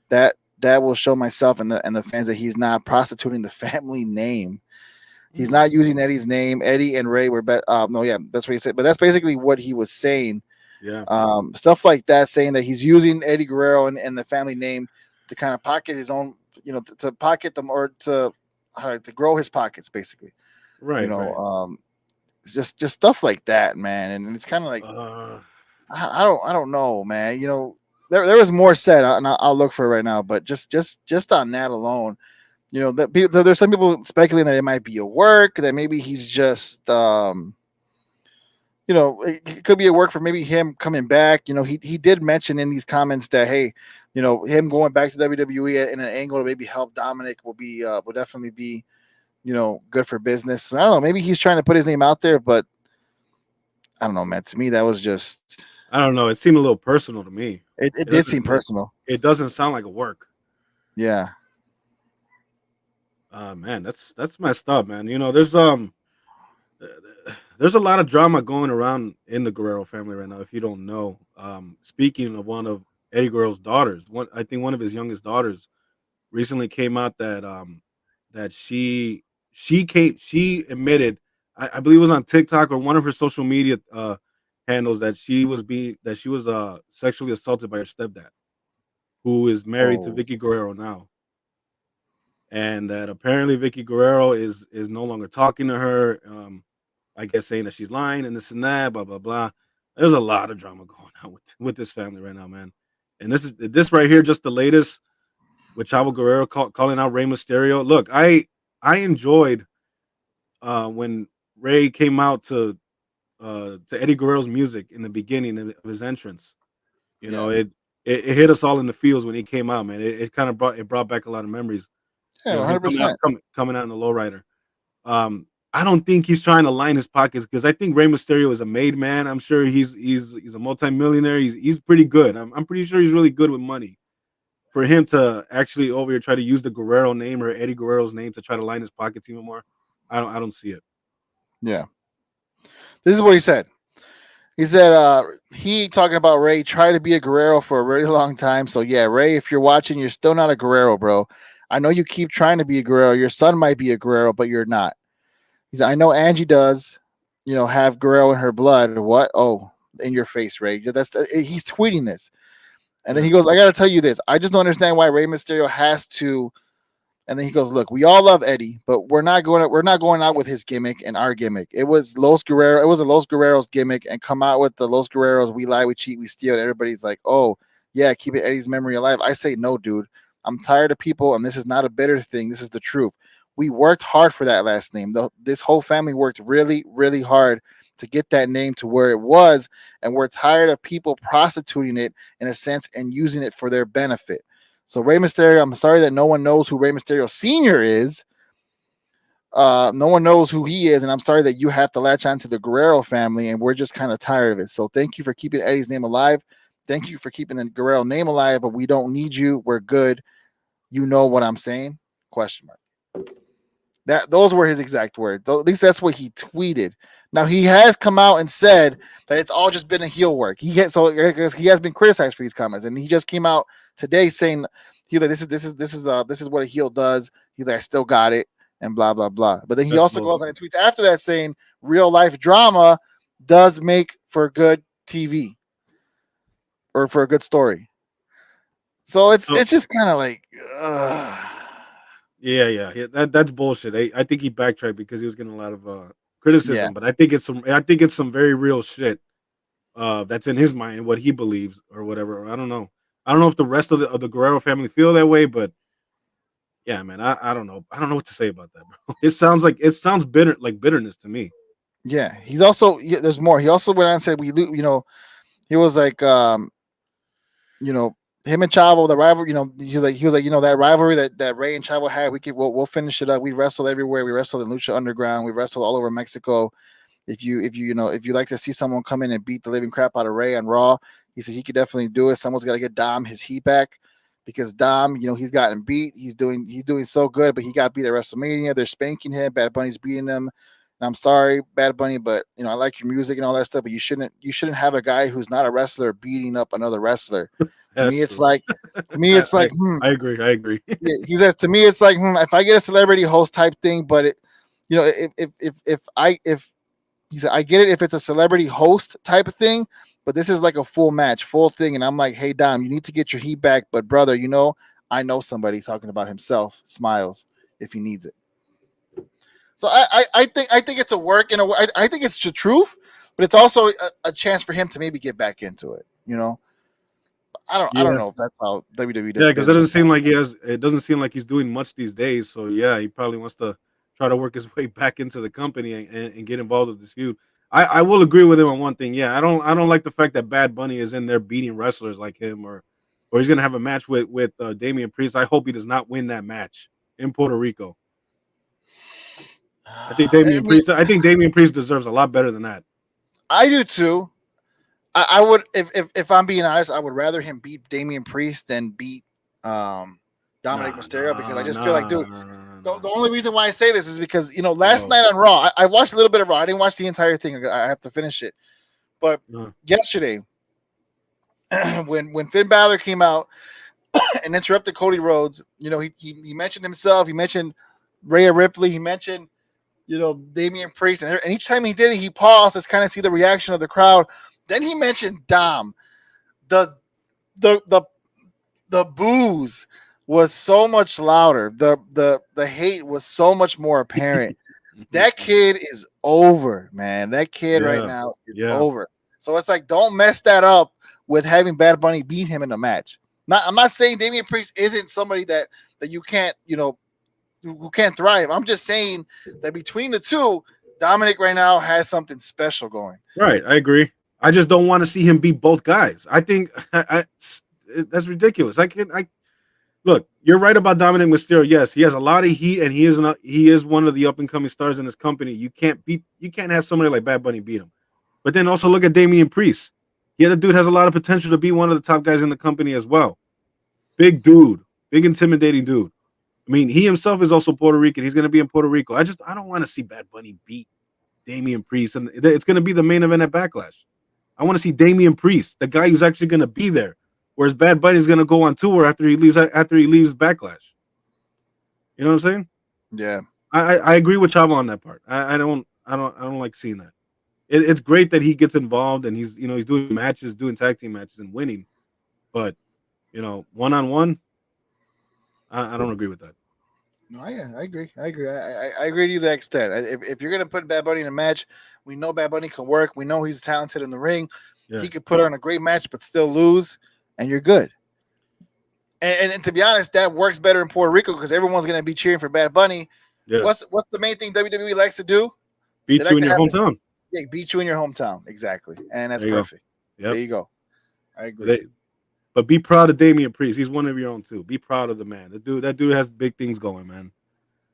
That will show myself and the fans that he's not prostituting the family name. He's not using Eddie's name. Eddie and Ray were no, yeah, that's what he said. But that's basically what he was saying. Yeah. Stuff like that, saying that he's using Eddie Guerrero and the family name to kind of pocket his own, to pocket them or to grow his pockets, basically. Right. Right. Just stuff like that, man. And it's kind of like I don't know, man. There was more said, and I'll look for it right now. But just on that alone, there's some people speculating that it might be a work, that maybe he's just, it could be a work for maybe him coming back. He did mention in these comments that, hey, him going back to WWE in an angle to maybe help Dominic will definitely be, good for business. I don't know. Maybe he's trying to put his name out there, but I don't know, man. To me, that was just. I don't know. It seemed a little personal to me. It did seem personal. It doesn't sound like a work. Yeah. Man, that's messed up, man. There's a lot of drama going around in the Guerrero family right now. If you don't know, speaking of one of Eddie Guerrero's daughters, I think one of his youngest daughters recently came out that she admitted, I believe it was on TikTok or one of her social media handles, that she was sexually assaulted by her stepdad, who is married to Oh. Vicky Guerrero now. And that apparently Vicky Guerrero is no longer talking to her. I guess saying that she's lying and this and that, blah blah blah. There's a lot of drama going on with this family right now, man. And this right here, just the latest with Chavo Guerrero calling out Rey Mysterio. Look, I enjoyed when Rey came out to Eddie Guerrero's music in the beginning of his entrance. It hit us all in the feels when he came out, man. It kind of brought back a lot of memories. Yeah, Him 100%. coming out in the lowrider. I don't think he's trying to line his pockets, because I think Rey Mysterio is a made man. I'm sure he's a multimillionaire. He's pretty good. I'm pretty sure he's really good with money. For him to actually over here try to use the Guerrero name or Eddie Guerrero's name to try to line his pockets even more, I don't see it. Yeah. This is what he said. He said he talking about Ray tried to be a Guerrero for a really long time. So yeah, Ray, if you're watching, you're still not a Guerrero, bro. I know you keep trying to be a Guerrero. Your son might be a Guerrero, but you're not. He said, I know Angie does, have Guerrero in her blood. What? Oh, in your face, Ray. He's tweeting this. And then he goes, I gotta tell you this. I just don't understand why Rey Mysterio has to. And then he goes, look, we all love Eddie, but we're not going out with his gimmick and our gimmick. It was a Los Guerreros gimmick, and come out with the Los Guerreros, we lie, we cheat, we steal. And everybody's like, oh, yeah, keep Eddie's memory alive. I say, no, dude. I'm tired of people, and this is not a bitter thing. This is the truth. We worked hard for that last name. This whole family worked really, really hard to get that name to where it was, and we're tired of people prostituting it in a sense and using it for their benefit. So Rey Mysterio, I'm sorry that no one knows who Rey Mysterio Sr. is. No one knows who he is, and I'm sorry that you have to latch on to the Guerrero family, and we're just kind of tired of it. So thank you for keeping Eddie's name alive. Thank you for keeping the Guerrero name alive, but we don't need you. We're good. You know what I'm saying? Question mark. Those were his exact words. At least that's what he tweeted. Now he has come out and said that it's all just been a heel work. He has been criticized for these comments, and he just came out today saying, "He's like, this is what a heel does." He's like, "I still got it. and blah blah blah. But then he That's also bullshit. goes on and tweets after that saying real life drama does make for good TV or for a good story. So So it's just kind of like, uh, yeah. That's bullshit. I think he backtracked because he was getting a lot of yeah, criticism, but I think it's some very real shit that's in his mind, what he believes or whatever. I don't know. I don't know if the rest of the Guerrero family feel that way, but yeah, man, I don't know. I don't know what to say about that, bro. It sounds bitter, like bitterness to me. yeah. He's also there's more. He also went on and said he was like you know, him and Chavo, the rival, he was like, that rivalry that Ray and Chavo had, we'll finish it up. We wrestled everywhere. We wrestled in Lucha Underground. We wrestled all over Mexico. If you like to see someone come in and beat the living crap out of Ray on Raw, he said he could definitely do it. Someone's got to get Dom his heat back because Dom, he's gotten beat. He's doing so good, but he got beat at WrestleMania. They're spanking him. Bad Bunny's beating him. And I'm sorry, Bad Bunny, but I like your music and all that stuff. But you shouldn't have a guy who's not a wrestler beating up another wrestler. To That's me, it's true. like, I agree. I agree. yeah, he says to me, it's like, if I get a celebrity host type thing, but if he said, I get it if it's a celebrity host type of thing, but this is like a full match, full thing, and I'm like, hey Dom, you need to get your heat back, but brother, I know somebody talking about himself. Smiles if he needs it. So I think it's a work in a way. I think it's the truth, but it's also a chance for him to maybe get back into it. I don't Yeah. know if that's how WWE does Yeah, because business. it doesn't seem like he's doing much these days. So yeah, he probably wants to try to work his way back into the company and get involved with this feud. I will agree with him on one thing. Yeah, I don't like the fact that Bad Bunny is in there beating wrestlers like him, or he's gonna have a match with Damian Priest. I hope he does not win that match in Puerto Rico. I mean, I think Damian Priest deserves a lot better than that. I do too. I would, if I'm being honest, I would rather him beat Damian Priest than beat Dominic Nah, Mysterio because I nah, just feel like, nah, dude, nah, nah, nah, the nah. only reason why I say this is because last No, night on Raw, I watched a little bit of Raw. I didn't watch the entire thing. I have to finish it. But no. yesterday, when Finn Balor came out and interrupted Cody Rhodes, he mentioned himself. He mentioned Rhea Ripley. He mentioned Damian Priest, and each time he did it, he paused to kind of see the reaction of the crowd. Then he mentioned Dom. The the the the booze was so much louder. The hate was so much more apparent. That kid is over, man. That kid right Yeah, now is yeah. over. So it's like, don't mess that up with having Bad Bunny beat him in a match. I'm not saying Damian Priest isn't somebody that you can't, who can't thrive. I'm just saying that between the two, Dominic right now has something special going. Right, I agree. I just don't want to see him beat both guys. I think that's ridiculous. I look. You're right about Dominic Mysterio. Yes, he has a lot of heat, and he is one of the up and coming stars in his company. You can't have somebody like Bad Bunny beat him. But then also look at Damian Priest. Yeah, the dude has a lot of potential to be one of the top guys in the company as well. Big dude, big intimidating dude. I mean, he himself is also Puerto Rican. He's going to be in Puerto Rico. I don't want to see Bad Bunny beat Damian Priest, and it's going to be the main event at Backlash. I want to see Damian Priest, the guy who's actually going to be there. Whereas Bad Bunny is going to go on tour after he leaves Backlash. You know what I'm saying? Yeah. I agree with Chavo on that part. I don't like seeing that. It's great that he gets involved and he's doing matches, doing tag team matches and winning. But one on one, I don't agree with that. No, yeah, I agree. I agree. I agree to that extent. If you're gonna put Bad Bunny in a match, we know Bad Bunny can work. We know he's talented in the ring. Yeah, He could put on a great match, but still lose, and you're good. And to be honest, that works better in Puerto Rico because everyone's gonna be cheering for Bad Bunny. yeah. What's the main thing WWE likes to do? They Beat like you in to your have hometown. beat you in your hometown. Exactly, and that's There you go. perfect. There Yep. you go. I agree. They, but be proud of Damian Priest. He's one of your own too. Be proud of the man. That dude has big things going, man.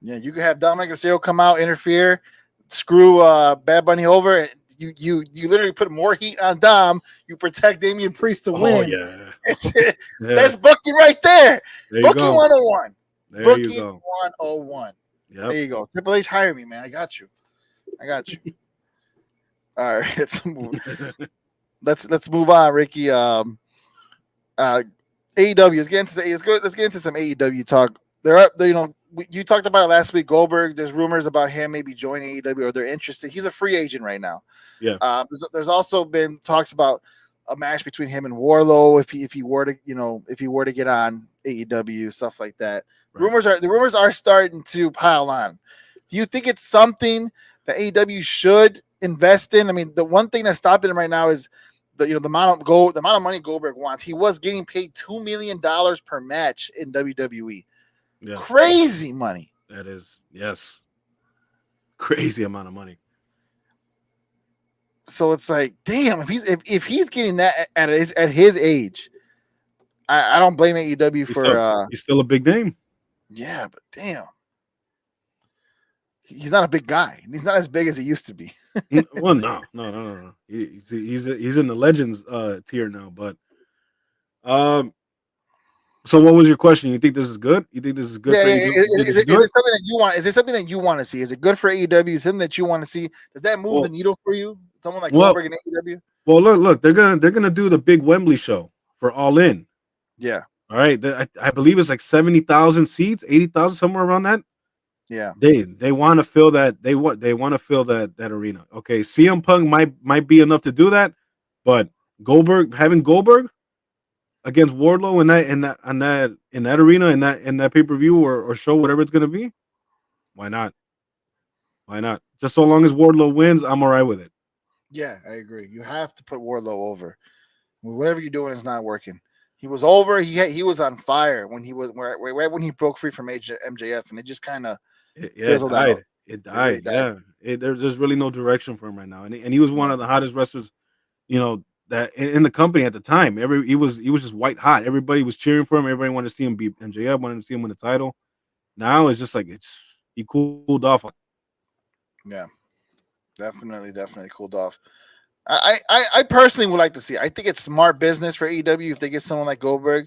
Yeah, you could have Dominic Mysterio come out, interfere, screw Bad Bunny over. You literally put more heat on Dom. You protect Damian Priest to Oh win. yeah. It's it. Yeah. That's booking right there. There you Booking go. 101. There you Booking go. 101. There Yep. you go. Triple H, hire me, man. I got you. I got you. All right, let's move on, Ricky. AEW. Let's get into some AEW talk. you talked about it last week. Goldberg. There's rumors about him maybe joining AEW, or they're interested. He's a free agent right now. Yeah. There's also been talks about a match between him and Warlow if he were to if he were to get on AEW, stuff like that. Right. The rumors are starting to pile on. Do you think it's something that AEW should invest in? I mean, the one thing that's stopping him right now is the amount of money Goldberg wants. He was getting paid $2 million per match in WWE. Yeah. Crazy money. That is, yes, crazy amount of money. So it's like, damn, if he's getting that at his age, I don't blame AEW for he's still a big name. Yeah, but damn, he's not a big guy. He's not as big as he used to be. Well, no. He's in the legends tier now. But so what was your question? You think this is good? You think this is good for AEW? Is it something that you want? Is it something that you want to see? Is it good for AEW? Something that you want to see? Does that move the needle for you? Someone like Goldberg and AEW? Well, look, they're gonna do the big Wembley show for All In. Yeah. All right. I believe it's like 70,000 seats, 80,000, somewhere around that. Yeah. They want to fill that. They want to fill that arena. Okay. CM Punk might be enough to do that, but having Goldberg against Wardlow in that arena, in that pay-per-view or show, whatever it's gonna be, why not? Why not? Just so long as Wardlow wins, I'm all right with it. Yeah, I agree. You have to put Wardlow over. Whatever you're doing is not working. He was over. He was on fire when he was right when he broke free from MJF, and it just kind of fizzled out. It died. There's really no direction for him right now, and he was one of the hottest wrestlers, that in the company at the time. He was just white hot. Everybody was cheering for him. Everybody wanted to see him beat MJF. Wanted to see him win the title. Now it's just like he cooled off. Yeah, definitely cooled off. I personally would like to see. I think it's smart business for AEW if they get someone like Goldberg,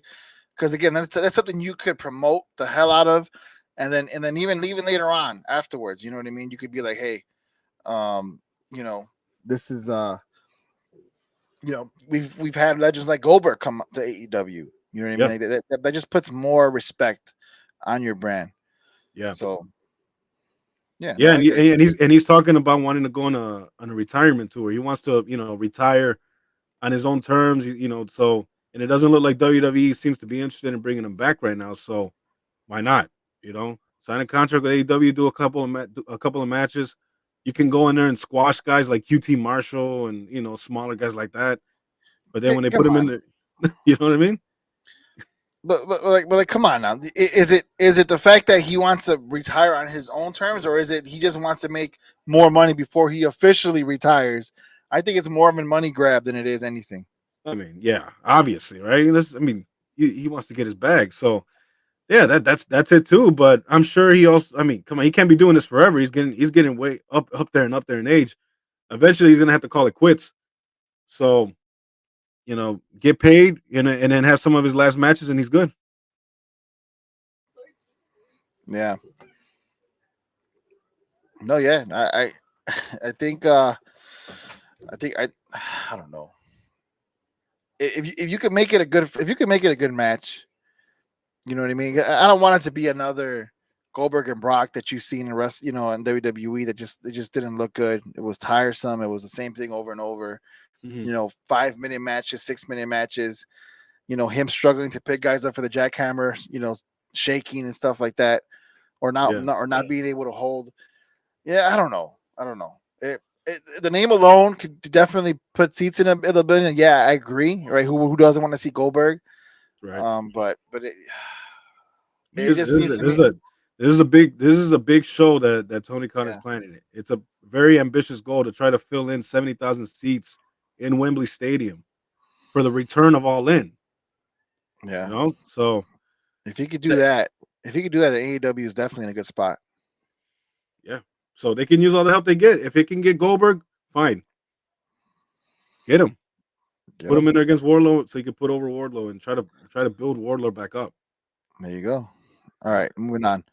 because again, that's something you could promote the hell out of, and then even later on afterwards. You know what I mean? You could be like, hey, this is we've had legends like Goldberg come to AEW. You know what I mean? That just puts more respect on your brand. Yeah. So. Yeah, and he's talking about wanting to go on a retirement tour. He wants to, retire on his own terms. So, and it doesn't look like WWE seems to be interested in bringing him back right now. So, why not? Sign a contract with AEW, do a couple of matches. You can go in there and squash guys like QT Marshall and smaller guys like that. But then when they put him in there, you know what I mean? But come on now. Is it the fact that he wants to retire on his own terms, or is it he just wants to make more money before he officially retires? I think it's more of a money grab than it is anything. I mean, yeah, obviously, right? He wants to get his bag. So, yeah, that's it too. But I'm sure he also, come on, he can't be doing this forever. He's getting way up there in age. Eventually, he's gonna have to call it quits. So, get paid and then have some of his last matches, and he's good. Yeah. No, yeah. I think I don't know. If you could make it a good match, you know what I mean? I don't want it to be another Goldberg and Brock that you've seen in WWE that it just didn't look good. It was tiresome. It was the same thing over and over. 5-minute matches, 6-minute matches, him struggling to pick guys up for the jackhammer, shaking and stuff like that, or not being able to hold. Yeah, I don't know. The name alone could definitely put seats in a building. Yeah, I agree. Right? Who doesn't want to see Goldberg? Right. But this is a big show that Tony Khan is planning. It's a very ambitious goal to try to fill in 70,000 seats in Wembley Stadium for the return of All In. Yeah. So if he could do that, then AEW is definitely in a good spot. Yeah. So they can use all the help they get. If it can get Goldberg, fine. Get him. Put him in there against Wardlow so you can put over Wardlow and try to build Wardlow back up. There you go. All right, moving on.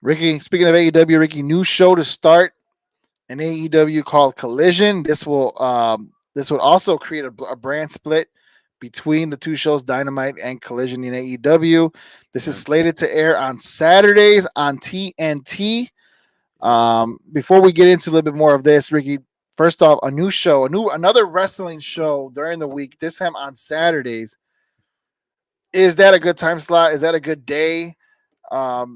Ricky, speaking of AEW, Ricky, new show to start an AEW called Collision. This would also create a brand split between the two shows, Dynamite and Collision in AEW. This is Yeah. slated to air on Saturdays on TNT. Before we get into a little bit more of this, Ricky, first off, a new show, another wrestling show during the week. This time on Saturdays. Is that a good time slot? Is that a good day? What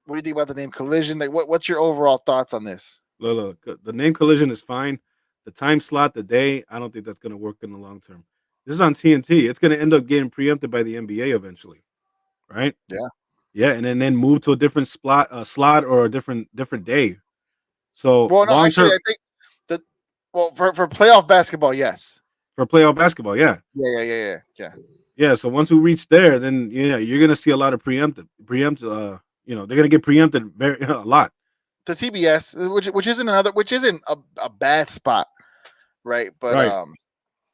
do you think about the name Collision? Like, what's your overall thoughts on this? Look, the name Collision is fine. The time slot, the day, I don't think that's going to work in the long term. This is on TNT. It's going to end up getting preempted by the NBA eventually, right? Yeah. Yeah, and then move to a different slot or a different day. So Well, no, long actually, term I think that for playoff basketball, yes. for playoff basketball, yeah, Yeah. yeah. So once we reach there, then yeah, you're going to see a lot of preempt. They're going to get preempted very a lot, The TBS, which isn't a bad spot, right? But right?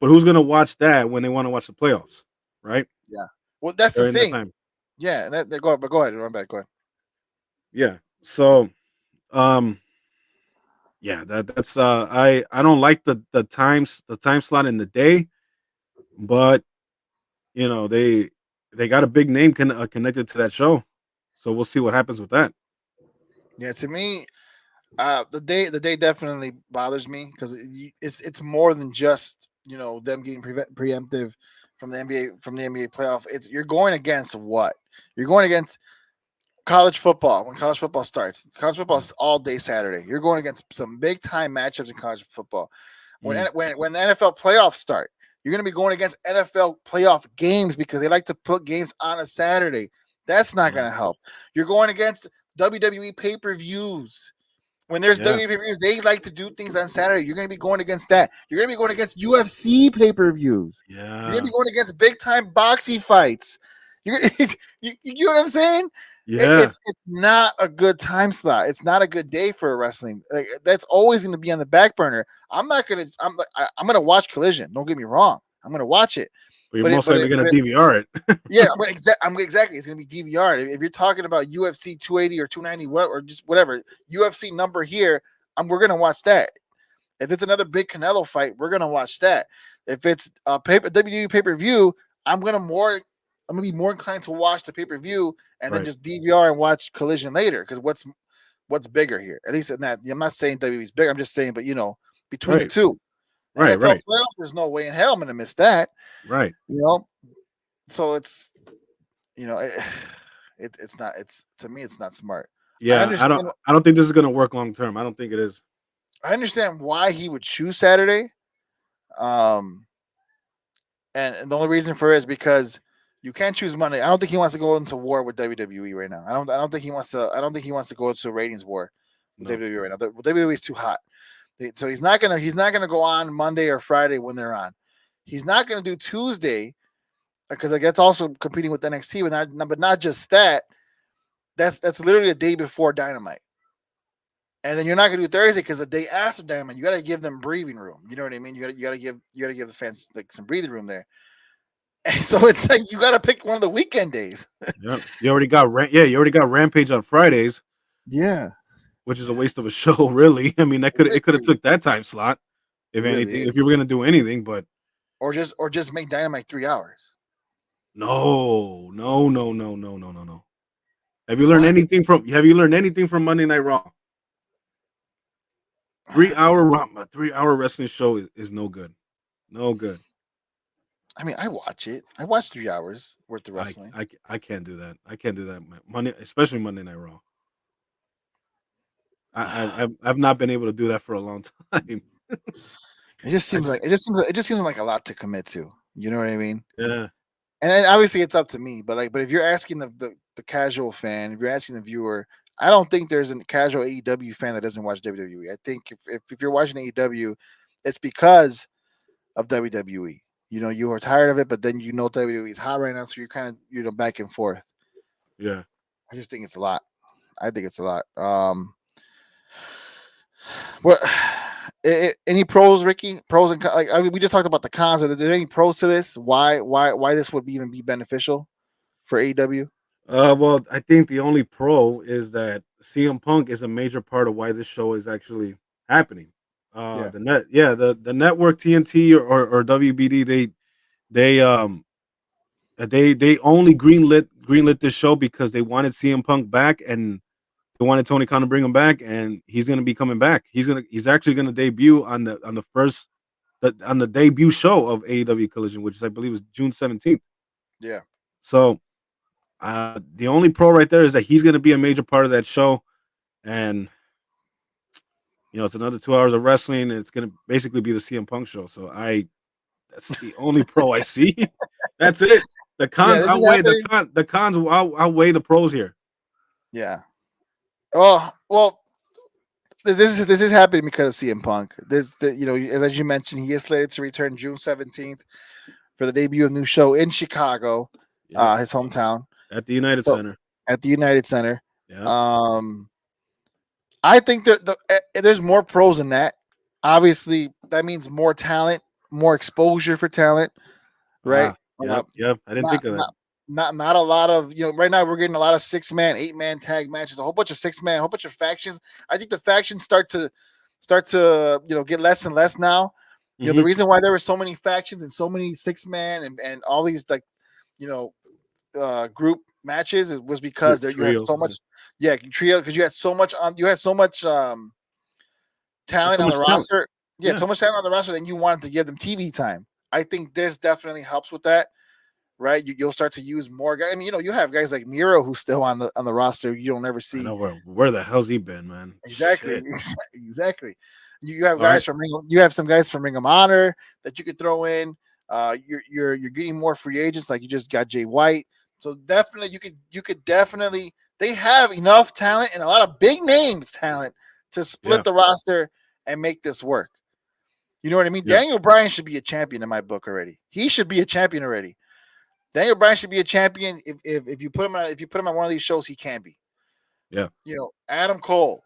But who's going to watch that when they want to watch the playoffs, right? yeah. Well, that's the During that thing. time, Yeah, go ahead, but go ahead, run back, go ahead. yeah. So um yeah, that's I don't like the time slot in the day, but they got a big name connected to that show, so we'll see what happens with that. Yeah, to me, the day definitely bothers me because it's more than just them getting preemptive from the NBA playoff. It's you're going against what you're going against college football when college football starts. College football Yeah. is all day Saturday. You're going against some big time matchups in college football. Mm, When the NFL playoffs start, you're going to be going against NFL playoff games because they like to put games on a Saturday. That's not going right. to help. You're going against WWE pay per views. When there's Yeah. WWE pay per views, they like to do things on Saturday. You're going to be going against that. You're going to be going against UFC pay per views. You're going to Yeah. be going against big time boxing fights. You're, you know what I'm saying? Yeah. It's not a good time slot. It's not a good day for wrestling. Like, that's always going to be on the back burner. I'm gonna watch Collision. Don't get me wrong. I'm gonna watch it. But you're most likely going to DVR it. Yeah, I'm exactly. It's gonna be DVR. If you're talking about UFC 280 or 290, or just whatever UFC number here, we're gonna watch that. If it's another big Canelo fight, we're gonna watch that. If it's a WWE pay per view, I'm gonna be more inclined to watch the pay per view and then Right. just DVR and watch Collision later. Because what's bigger here? At least in that, I'm not saying WWE's bigger. I'm just saying, but between the Right. two, Right. NFL Right. playoffs, there's no way in hell I'm gonna miss that. Right. You know, so it's you know, it, it's not. It's to me, it's not smart. I Yeah. understand. I don't think this is going to work long term. I don't think it is. I understand why he would choose Saturday. Um, and the only reason for it is because you can't choose Monday. I don't think he wants to go into war with WWE right now. I don't think he wants to. I don't think he wants to go into a ratings war with No. WWE right now. WWE is too hot. So he's not gonna. He's not gonna go on Monday or Friday when they're on. He's not gonna do Tuesday because like that's also competing with NXT. But not just that. That's literally a day before Dynamite. And then you're not gonna do Thursday because the day after Dynamite, you gotta give them breathing room. You know what I mean? You gotta give the fans like some breathing room there. And so it's like you gotta pick one of the weekend days. Yeah. You already got you already got Rampage on Fridays, Yeah, which is a waste of a show, really. I mean, it could have it took that time slot if really anything, if is. you were going to do anything, but Or just make Dynamite 3 hours. no, no, no, no, no, no, no, no. What? Have you learned anything from Monday Night Raw? 3 hour 3 hour wrestling show is no good. No good. I mean, I watch it. I watch 3 hours worth of wrestling. I can't do that. I can't do that. Monday, especially Monday Night Raw. I've not been able to do that for a long time. It just I seems s- like it just seems like a lot to commit to. You know what I mean? yeah, And then obviously it's up to me, but if you're asking the casual fan, if you're asking the viewer, I don't think there's a casual AEW fan that doesn't watch WWE. I think if you're watching AEW, it's because of WWE. You are tired of it, but then WWE is hot right now, so you're kind of back and forth. yeah. I just think it's a lot. I think it's a lot. What? Any pros, Ricky? Pros and like I mean, we just talked about the cons. Are there any pros to this? Why this would even be beneficial for AEW? Well, I think the only pro is that CM Punk is a major part of why this show is actually happening. Yeah, The network TNT or WBD they They only greenlit this show because they wanted CM Punk back, and they wanted Tony Khan to bring him back, and he's gonna be coming back. He's actually gonna debut on the first on the debut show of AEW Collision, which is, I believe, is June 17th. Yeah. So the only pro right there is that he's gonna be a major part of that show, and it's another 2 hours of wrestling, and it's gonna basically be the CM Punk show. So that's the only pro I see. That's it. The Yeah, cons this is outweigh happening. the cons outweigh the pros here. Yeah. Well, this is happening because of CM Punk. As you mentioned, he is slated to return June 17th for the debut of a new show in Chicago, Yep. his hometown, At the United so, Center. at the United Center. Yeah. I think that there's more pros in that. Obviously, that means more talent, more exposure for talent, right? Yep. I didn't Not think of that. not a lot of right now we're getting a lot of 6-man, 8-man tag matches, a whole bunch of 6-man, a whole bunch of factions. I think the factions start to get less and less now. The reason why there were so many factions and so many 6-man and all these group matches was because you had so much trio, because you had so much talent on the roster. Yeah, so much talent on the roster, and you wanted to give them TV time. I think this definitely helps with that. Right, you'll start to use more guys. I mean, you have guys like Miro who's still on the roster. You don't ever see. I know where the hell's he been, man? Exactly, exactly. You have guys from you have some guys from Ring of Honor that you could throw in. You're getting more free agents, like you just got Jay White. So definitely you could definitely, they have enough talent and a lot of big names talent to split the roster and make this work. You know what I mean? Yeah. Daniel Bryan should be a champion in my book already. He should be a champion already. Daniel Bryan should be a champion. If you put him on one of these shows, he can be. Yeah. Adam Cole,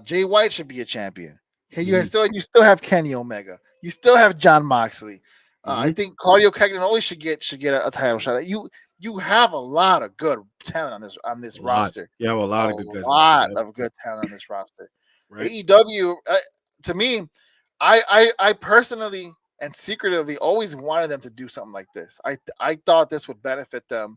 Jay White should be a champion. You still have Kenny Omega. You still have John Moxley. I think Claudio Castagnoli should get a title shot. You have a lot of good talent on this roster. You have a lot of good guys. A lot of good talent on this roster. Right. AEW, to me, I personally and secretively always wanted them to do something like this. I thought this would benefit them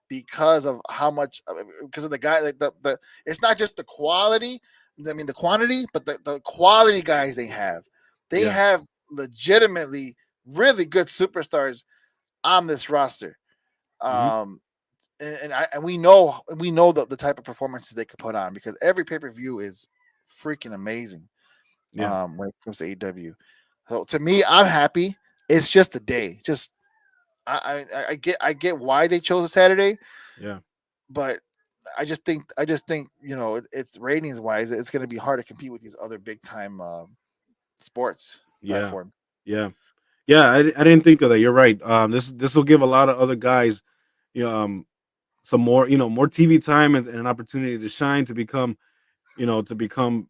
because of how much, because of the guy, the it's not just the quality, the quantity, but the quality guys they have. They have legitimately really good superstars on this roster. And we know the type of performances they could put on, because every pay-per-view is freaking amazing. When it comes to AEW. So to me, I'm happy. It's just a day. Just I get why they chose a Saturday. Yeah. But I just think it's ratings wise, it's going to be hard to compete with these other big time sports platforms. Yeah. I didn't think of that. You're right. This will give a lot of other guys, some more more TV time and an opportunity to shine, to become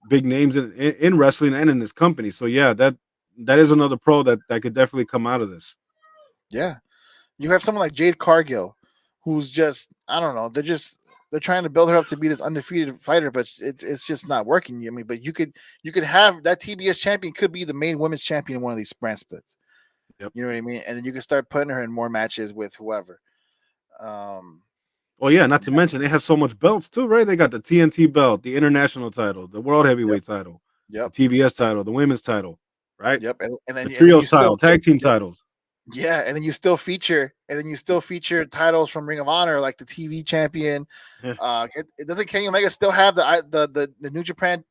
big names in wrestling and in this company. So yeah, that is another pro that could definitely come out of this. Yeah, you have someone like Jade Cargill, who's just, I don't know, they're trying to build her up to be this undefeated fighter, but it's just not working. I mean, but you could have that TBS champion could be the main women's champion in one of these brand splits. Yep. You know what I mean? And then you can start putting her in more matches with whoever. Well, yeah, not to mention they have so much belts too, right? They got the TNT belt, the international title, the world heavyweight title, the TBS title, the women's title, right? Yep. And then the trios title, tag team titles. Yeah, and then you still feature titles from Ring of Honor, like the TV champion. Doesn't Kenny Omega still have the New Japan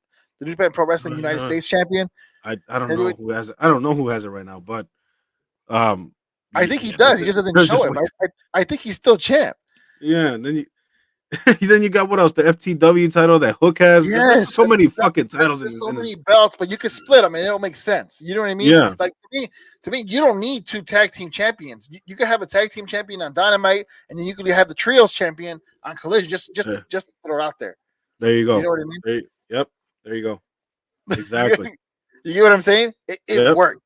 Pro Wrestling United States champion? I don't know who has it. I don't know who has it right now, but I think he does. He just doesn't show him. I think he's still champ. Yeah, and then you got what else? The FTW title that Hook has. Yes, there's so many fucking titles. There's so many belts, but you could split them and it'll make sense. You know what I mean? Yeah. Like to me, you don't need two tag team champions. You could have a tag team champion on Dynamite, and then you could have the trios champion on Collision. Just throw it out there. There you go. You know what I mean? Yep. There you go. Exactly. You get what I'm saying? It worked.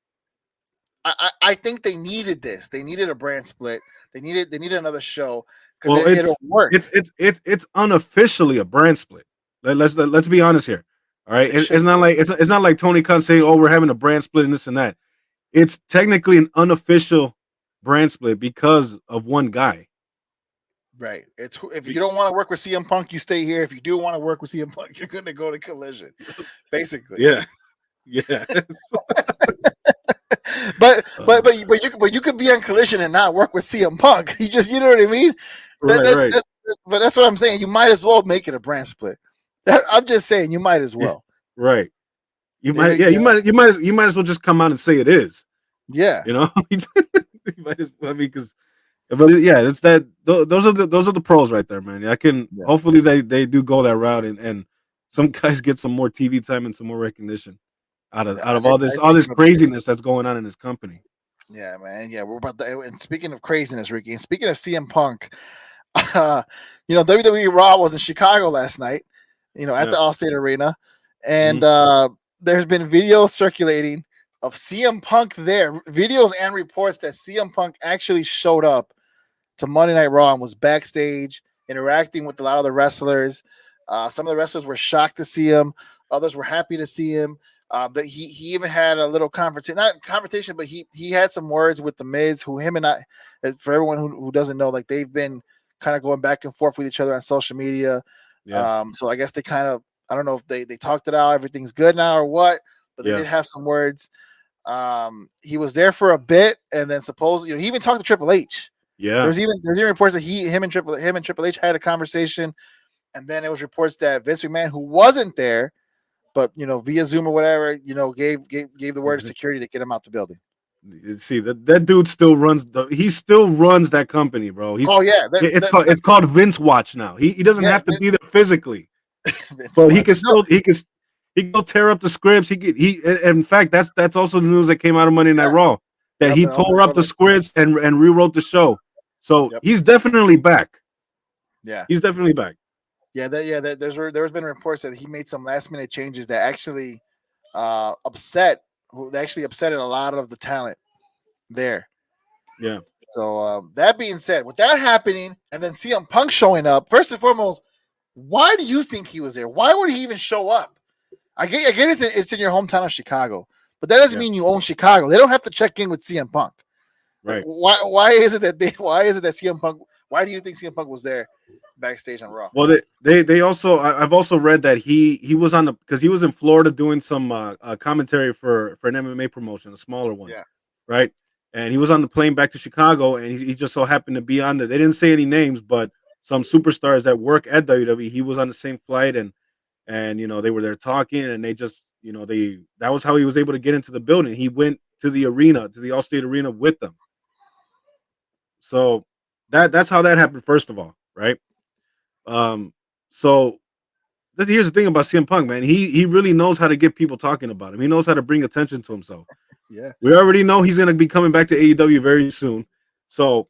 I think they needed this. They needed a brand split. They needed another show. Well, it'll work. It's unofficially a brand split. Let's be honest here. All right, it's not like Tony Khan saying, "Oh, we're having a brand split and this and that." It's technically an unofficial brand split because of one guy. Right. It's if you don't want to work with CM Punk, you stay here. If you do want to work with CM Punk, you're going to go to Collision, basically. Yeah, yeah, But you could be on Collision and not work with CM Punk. You know what I mean? right, right. But that's what I'm saying. You might as well make it a brand split. I'm just saying you might as Yeah, well. right. You They might, make yeah, you might as well just come out and say it is. yeah. You know, you might as well, I mean, because but yeah, it's that those are the pros right there, man. I can Yeah. hopefully they do go that route and some guys get some more TV time and some more recognition Yeah, out of I all think this it'll be good. craziness that's going on in this company. Yeah, man. Yeah, we're about to. And speaking of craziness, Ricky, and speaking of CM Punk, WWE Raw was in Chicago last night. At Yeah. the Allstate Arena, and Mhm. there's been videos circulating of CM Punk there, videos and reports that CM Punk actually showed up to Monday Night Raw and was backstage interacting with a lot of the wrestlers. Some of the wrestlers were shocked to see him. Others were happy to see him. That he even had a little conversation, not conversation, but he had some words with the Miz, who him and I, for everyone who doesn't know, like they've been kind of going back and forth with each other on social media. Yeah. So I guess they kind of, I don't know if they talked it out, everything's good now or what, but they Yeah. did have some words. He was there for a bit, and then supposedly, he even talked to Triple H. Yeah. There's even reports that him and Triple H had a conversation, and then it was reports that Vince McMahon, who wasn't there, but via Zoom or whatever, gave the word to security to get him out the building. See that dude still runs he still runs that company, bro. Oh yeah, It's called Vince Watch now. He doesn't yeah, have to be there physically, Vince but he can Watch. No, still he can go tear up the scripts. In fact that's also the news that came out of Monday Night yeah, Raw that yep, he and also tore up the Triple H. scripts and rewrote the show. So Yep, he's definitely back. yeah, He's definitely back. there's been reports that he made some last minute changes that actually upset, who actually upsetted a lot of the talent there. Yeah. So that being said, with that happening, and then CM Punk showing up, first and foremost, why do you think he was there? Why would he even show up? I get it's in your hometown of Chicago, but that doesn't Yeah. mean you own Chicago. They don't have to check in with CM Punk. Like, Right. why is it that CM Punk? Why do you think CM Punk was there backstage on Raw? Well, they also I've also read that he was on the because he was in Florida doing some commentary for an MMA promotion, a smaller one, Yeah, right? And he was on the plane back to Chicago, and he just so happened to be on there. They didn't say any names, but some superstars that work at WWE. He was on the same flight, and they were there talking, and they just they that was how he was able to get into the building. He went to the arena, to the Allstate Arena with them. So that's how that happened. First of all, right? Um, so here's the thing about CM Punk, man. He really knows how to get people talking about him. He knows how to bring attention to himself. yeah, We already know he's gonna be coming back to AEW very soon. So,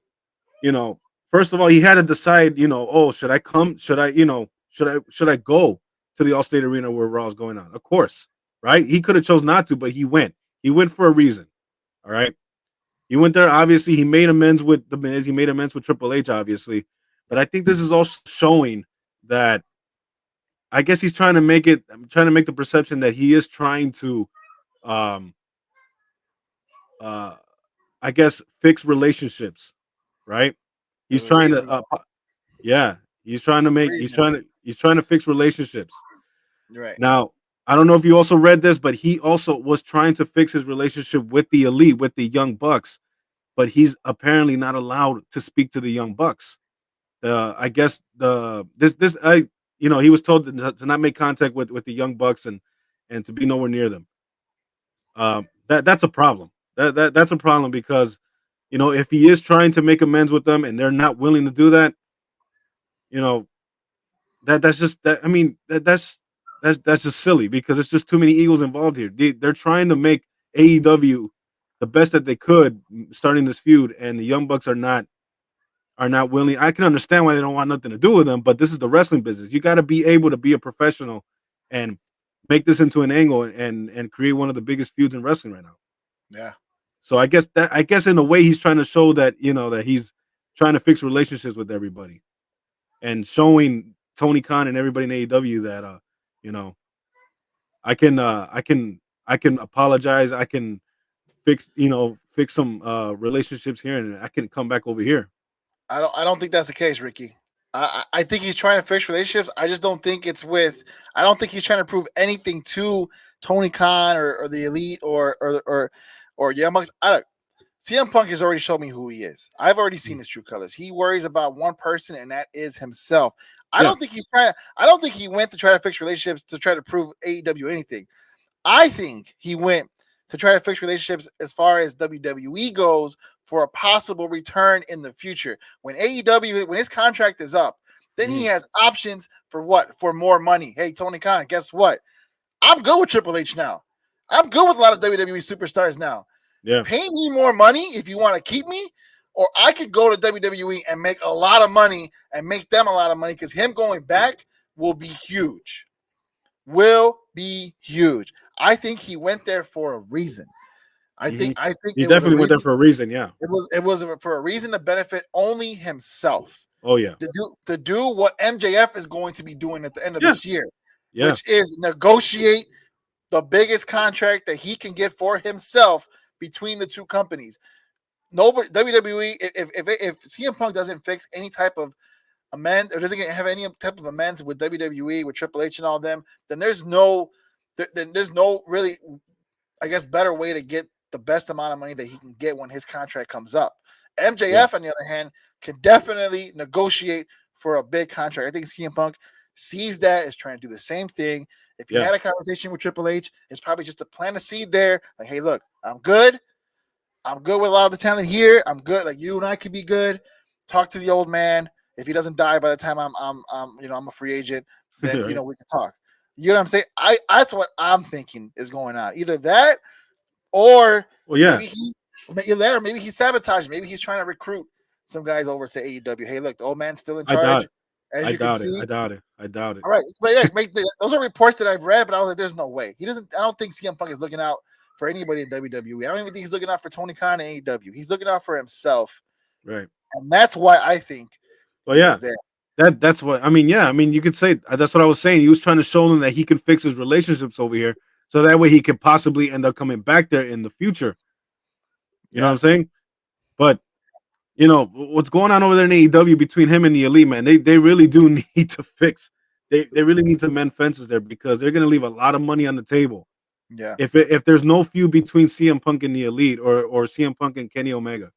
you know, first of all, he had to decide, oh, should I come? Should I go to the Allstate Arena where Raw's going on? Of course, right? He could have chose not to, but he went. He went for a reason. All right. He went there. Obviously, he made amends with the Miz. He made amends with Triple H, obviously. But I think this is also showing that I guess he's trying to make it. I'm trying to make the perception that he is trying to, um, uh, I guess, fix relationships. Right? He's there's a trying to, reason. yeah, he's trying to There's a make. reason. He's trying to fix relationships. You're right. Now, I don't know if you also read this, but he also was trying to fix his relationship with the elite, with the Young Bucks. But he's apparently not allowed to speak to the Young Bucks. I guess the this I he was told to not make contact with the Young Bucks and to be nowhere near them. That's a problem. That's a problem because if he is trying to make amends with them and they're not willing to do that, you know that's just that. I mean that's just silly because it's just too many egos involved here. They're trying to make AEW the best that they could starting this feud, and the Young Bucks are not willing. I can understand why they don't want nothing to do with them, but this is the wrestling business. You got to be able to be a professional and make this into an angle and create one of the biggest feuds in wrestling right now. Yeah, So I guess in a way he's trying to show that that he's trying to fix relationships with everybody and showing Tony Khan and everybody in AEW that you know I can apologize. I can fix some relationships here, and I can come back over here. I don't think that's the case, Ricky. I think he's trying to fix relationships. I just don't think it's with. I don't think he's trying to prove anything to Tony Khan or the Elite or Young Bucks. CM Punk has already shown me who he is. I've already seen his true colors. He worries about one person, and that is himself. I Yeah. don't think he's trying. I don't think he went to try to fix relationships to try to prove AEW anything. I think he went to try to fix relationships as far as WWE goes for a possible return in the future. When AEW, when his contract is up, then he has options for what? For more money. Hey, Tony Khan, guess what? I'm good with Triple H now. I'm good with a lot of WWE superstars now. Yeah. Pay me more money if you want to keep me, or I could go to WWE and make a lot of money and make them a lot of money because him going back will be huge. Will be huge. I think he went there for a reason. I think He it was a definitely went there reason. for a reason. Yeah. It was for a reason to benefit only himself. Oh yeah. To do what MJF is going to be doing at the end of Yeah. this year, Yeah. which is negotiate the biggest contract that he can get for himself between the two companies. Nobody WWE if CM Punk doesn't fix any type of amend or doesn't have any type of amends with WWE with Triple H and all them, then there's no really, I guess, better way to get the best amount of money that he can get when his contract comes up. MJF, on the other hand, can definitely negotiate for a big contract. I think CM Punk sees that, is trying to do the same thing. If he had a conversation with Triple H, it's probably just to plant a seed there. Like, hey, look, I'm good. I'm good with a lot of the talent here. I'm good. Like, you and I could be good. Talk to the old man. If he doesn't die by the time I'm a free agent, then we can talk. You know what I'm saying? That's what I'm thinking is going on. Either that, or maybe he's sabotaging. Maybe he's trying to recruit some guys over to AEW. Hey, look, the old man's still in charge. I doubt it. All right, but yeah, those are reports that I've read, but I was like, there's no way. He doesn't. I don't think CM Punk is looking out for anybody in WWE. I don't even think he's looking out for Tony Khan and AEW. He's looking out for himself. Right. And that's why I think. Well, yeah. That's what I mean. Yeah, I mean, you could say that's what I was saying. He was trying to show them that he can fix his relationships over here, so that way he could possibly end up coming back there in the future. You know what I'm saying? But what's going on over there in AEW between him and the Elite, man, they really do need to fix. They really need to mend fences there because they're going to leave a lot of money on the table. Yeah. If there's no feud between CM Punk and the Elite or CM Punk and Kenny Omega,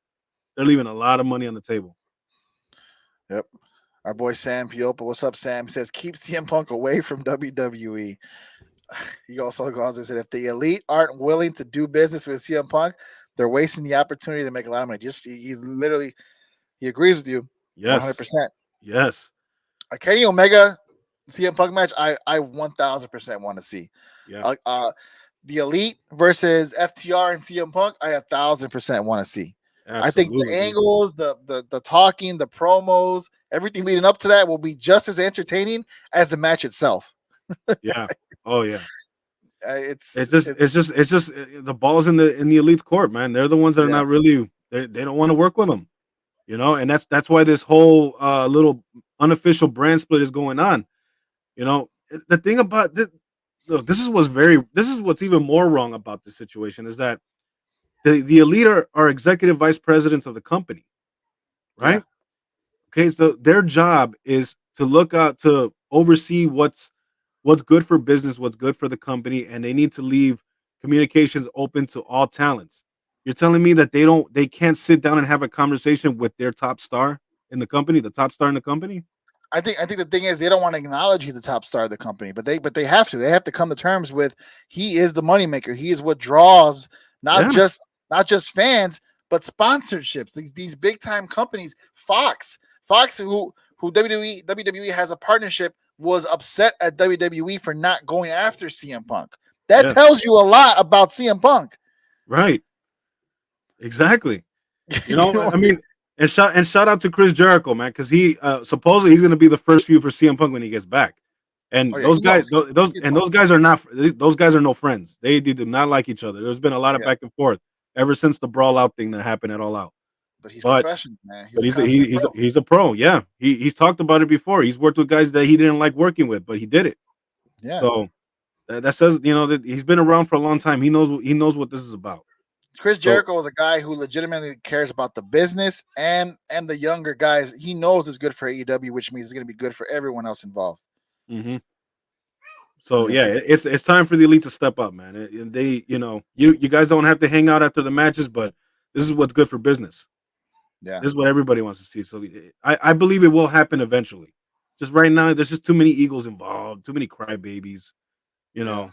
they're leaving a lot of money on the table. Yep. Our boy Sam Piopa, what's up, Sam? He says, keep CM Punk away from WWE. He also goes and said, if the Elite aren't willing to do business with CM Punk, they're wasting the opportunity to make a lot of money. He agrees with you. Yes. 100%. Yes. A Kenny Omega CM Punk match, I 1000% want to see. Yeah. The Elite versus FTR and CM Punk, I 1000% want to see. Absolutely. I think the angles, the talking, the promos, everything leading up to that will be just as entertaining as the match itself. Yeah. Oh yeah. It's just the ball's in the Elite's court, man. They're the ones that are not really they don't want to work with them, and that's why this whole little unofficial brand split is going on. The thing about this, look, this is what's even more wrong about this situation is that the Elite are executive vice presidents of the company, right? Yeah. Okay, so their job is to look out to oversee what's good for business, what's good for the company, and they need to leave communications open to all talents. You're telling me that they can't sit down and have a conversation with their top star in the company, the top star in the company? I think the thing is they don't want to acknowledge he's the top star of the company, but they have to. They have to come to terms with he is the moneymaker. He is what draws not just fans, but sponsorships. These big time companies, Fox, who WWE has a partnership, was upset at WWE for not going after CM Punk. That tells you a lot about CM Punk. Right. Exactly. I mean, and shout out to Chris Jericho, man, because he supposedly he's going to be the first feud for CM Punk when he gets back. And those guys are no friends. They do not like each other. There's been a lot of back and forth ever since the brawl out thing that happened at All Out. But he's professional, man. He's a pro. Yeah, he's talked about it before. He's worked with guys that he didn't like working with, but he did it. Yeah. So that says that he's been around for a long time. He knows what this is about. Chris So Jericho is a guy who legitimately cares about the business and the younger guys. He knows it's good for AEW, which means it's going to be good for everyone else involved. mhm. You So know, yeah, it's time for the elite to step up, man. And they, you guys don't have to hang out after the matches, but this is what's good for business. yeah, This is what everybody wants to see. So I believe it will happen eventually. Just right now, there's just too many egos involved, too many crybabies, you yeah. know.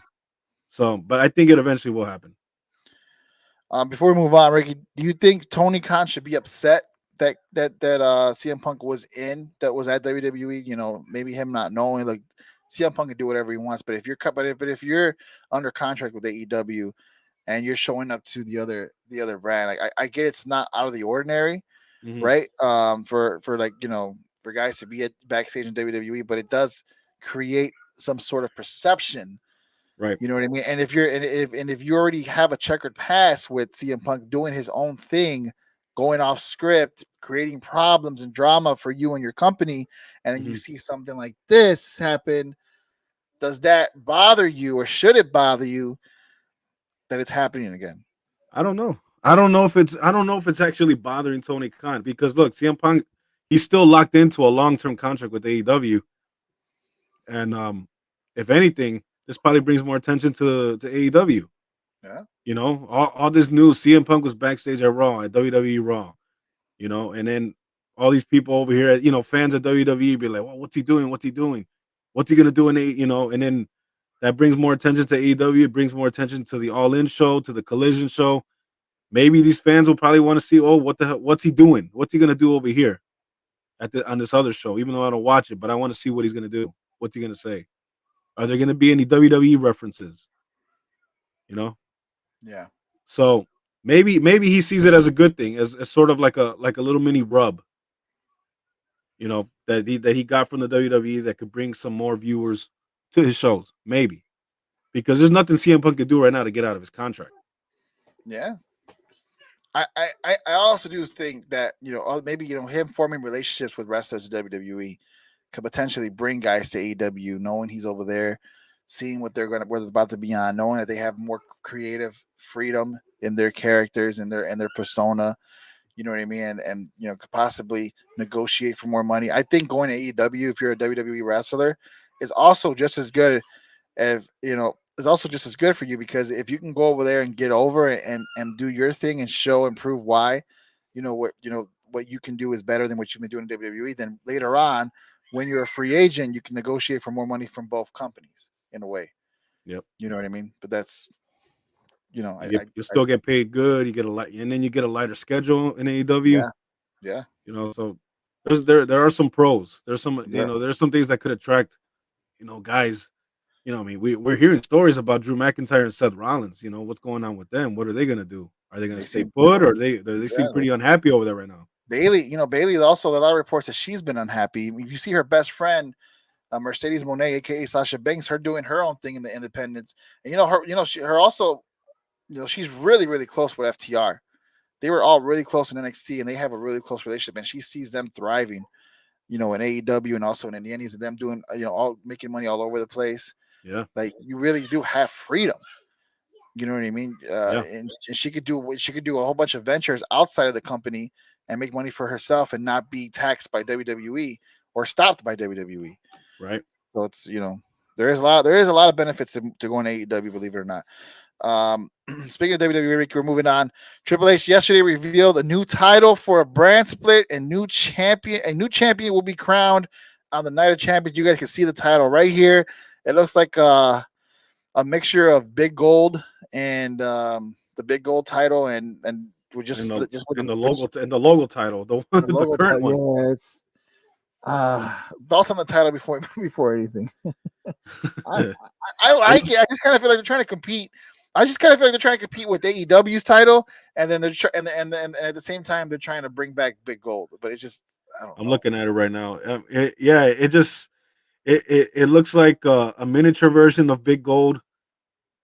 So, but I think it eventually will happen. Before we move on, Ricky, do you think Tony Khan should be upset that CM Punk was at WWE? You know, maybe him not knowing, like CM Punk can do whatever he wants, but if you're under contract with AEW and you're showing up to the other brand, like I get it's not out of the ordinary, Hmm. right? For like for guys to be at backstage in WWE, but it does create some sort of perception. Right. You know what I mean? And if you already have a checkered past with CM Punk doing his own thing, going off script, creating problems and drama for you and your company, and then you Hmm. see something like this happen, does that bother you, or should it bother you that it's happening again? I don't know. I don't know if it's actually bothering Tony Khan because look, CM Punk, he's still locked into a long-term contract with AEW, and if anything, this probably brings more attention to AEW. Yeah, All this news, CM Punk was backstage at Raw, at WWE Raw, and then all these people over here, fans of WWE be like, well, what's he doing? What's he doing? What's he gonna do and then that brings more attention to AEW, it brings more attention to the All In show, to the Collision show. Maybe these fans will probably want to see, oh, what the hell, what's he doing? What's he gonna do over here on this other show? Even though I don't watch it, but I want to see what he's gonna do. What's he gonna say? Are there gonna be any WWE references? You know? yeah, So maybe he sees it as a good thing, as sort of like a little mini rub, that he got from the WWE that could bring some more viewers to his shows. Maybe because there's nothing CM Punk could do right now to get out of his contract. yeah. I also do think that maybe him forming relationships with wrestlers at WWE could potentially bring guys to AEW, knowing he's over there, seeing what they're about to be on, knowing that they have more creative freedom in their characters and their persona. You know what I mean? And could possibly negotiate for more money. I think going to AEW, if you're a WWE wrestler, is also just as good if is also just as good for you, because if you can go over there and get over and do your thing and show and prove why what you can do is better than what you've been doing in WWE, then later on when you're a free agent you can negotiate for more money from both companies in a way. Yep. You know what I mean? But that's You still get paid good. You get a light, and then you get a lighter schedule in AEW. yeah, yeah, So there are some pros. There's some yeah. there's some things that could attract guys. I mean, we're hearing stories about Drew McIntyre and Seth Rollins. What's going on with them? What are they gonna do? Are they gonna They stay seem put, or they seem yeah, pretty unhappy over there right now? Bailey also, a lot of reports that she's been unhappy. If you see her best friend, Mercedes Monet, aka Sasha Banks, her doing her own thing in the independents, and her also, she's really really close with FTR. They were all really close in NXT, and they have a really close relationship, and she sees them thriving, in AEW and also in Indianapolis, and them doing, all making money all over the place. Yeah, Like you really do have freedom. You know what I mean? yeah, And she could do a whole bunch of ventures outside of the company and make money for herself and not be taxed by WWE or stopped by WWE. right. So it's there is a lot of benefits to going to AEW, believe it or not. Speaking of WWE, Ricky, we're moving on. Triple H yesterday revealed a new title for a brand split and new champion. A new champion will be crowned on the Night of Champions. You guys can see the title right here. It looks like a mixture of Big Gold and the Big Gold title, and we And just the just with and the, the we're logo just, and the logo title, the the the logo current title. one. Yeah, it's thoughts on the title before anything. I, I like it. I just kind of feel like they're trying to compete. I just kind of feel like they're trying to compete with AEW's title, and then and at the same time they're trying to bring back Big Gold. But it's just I don't I'm know. looking at it right now. It looks like a miniature version of Big Gold,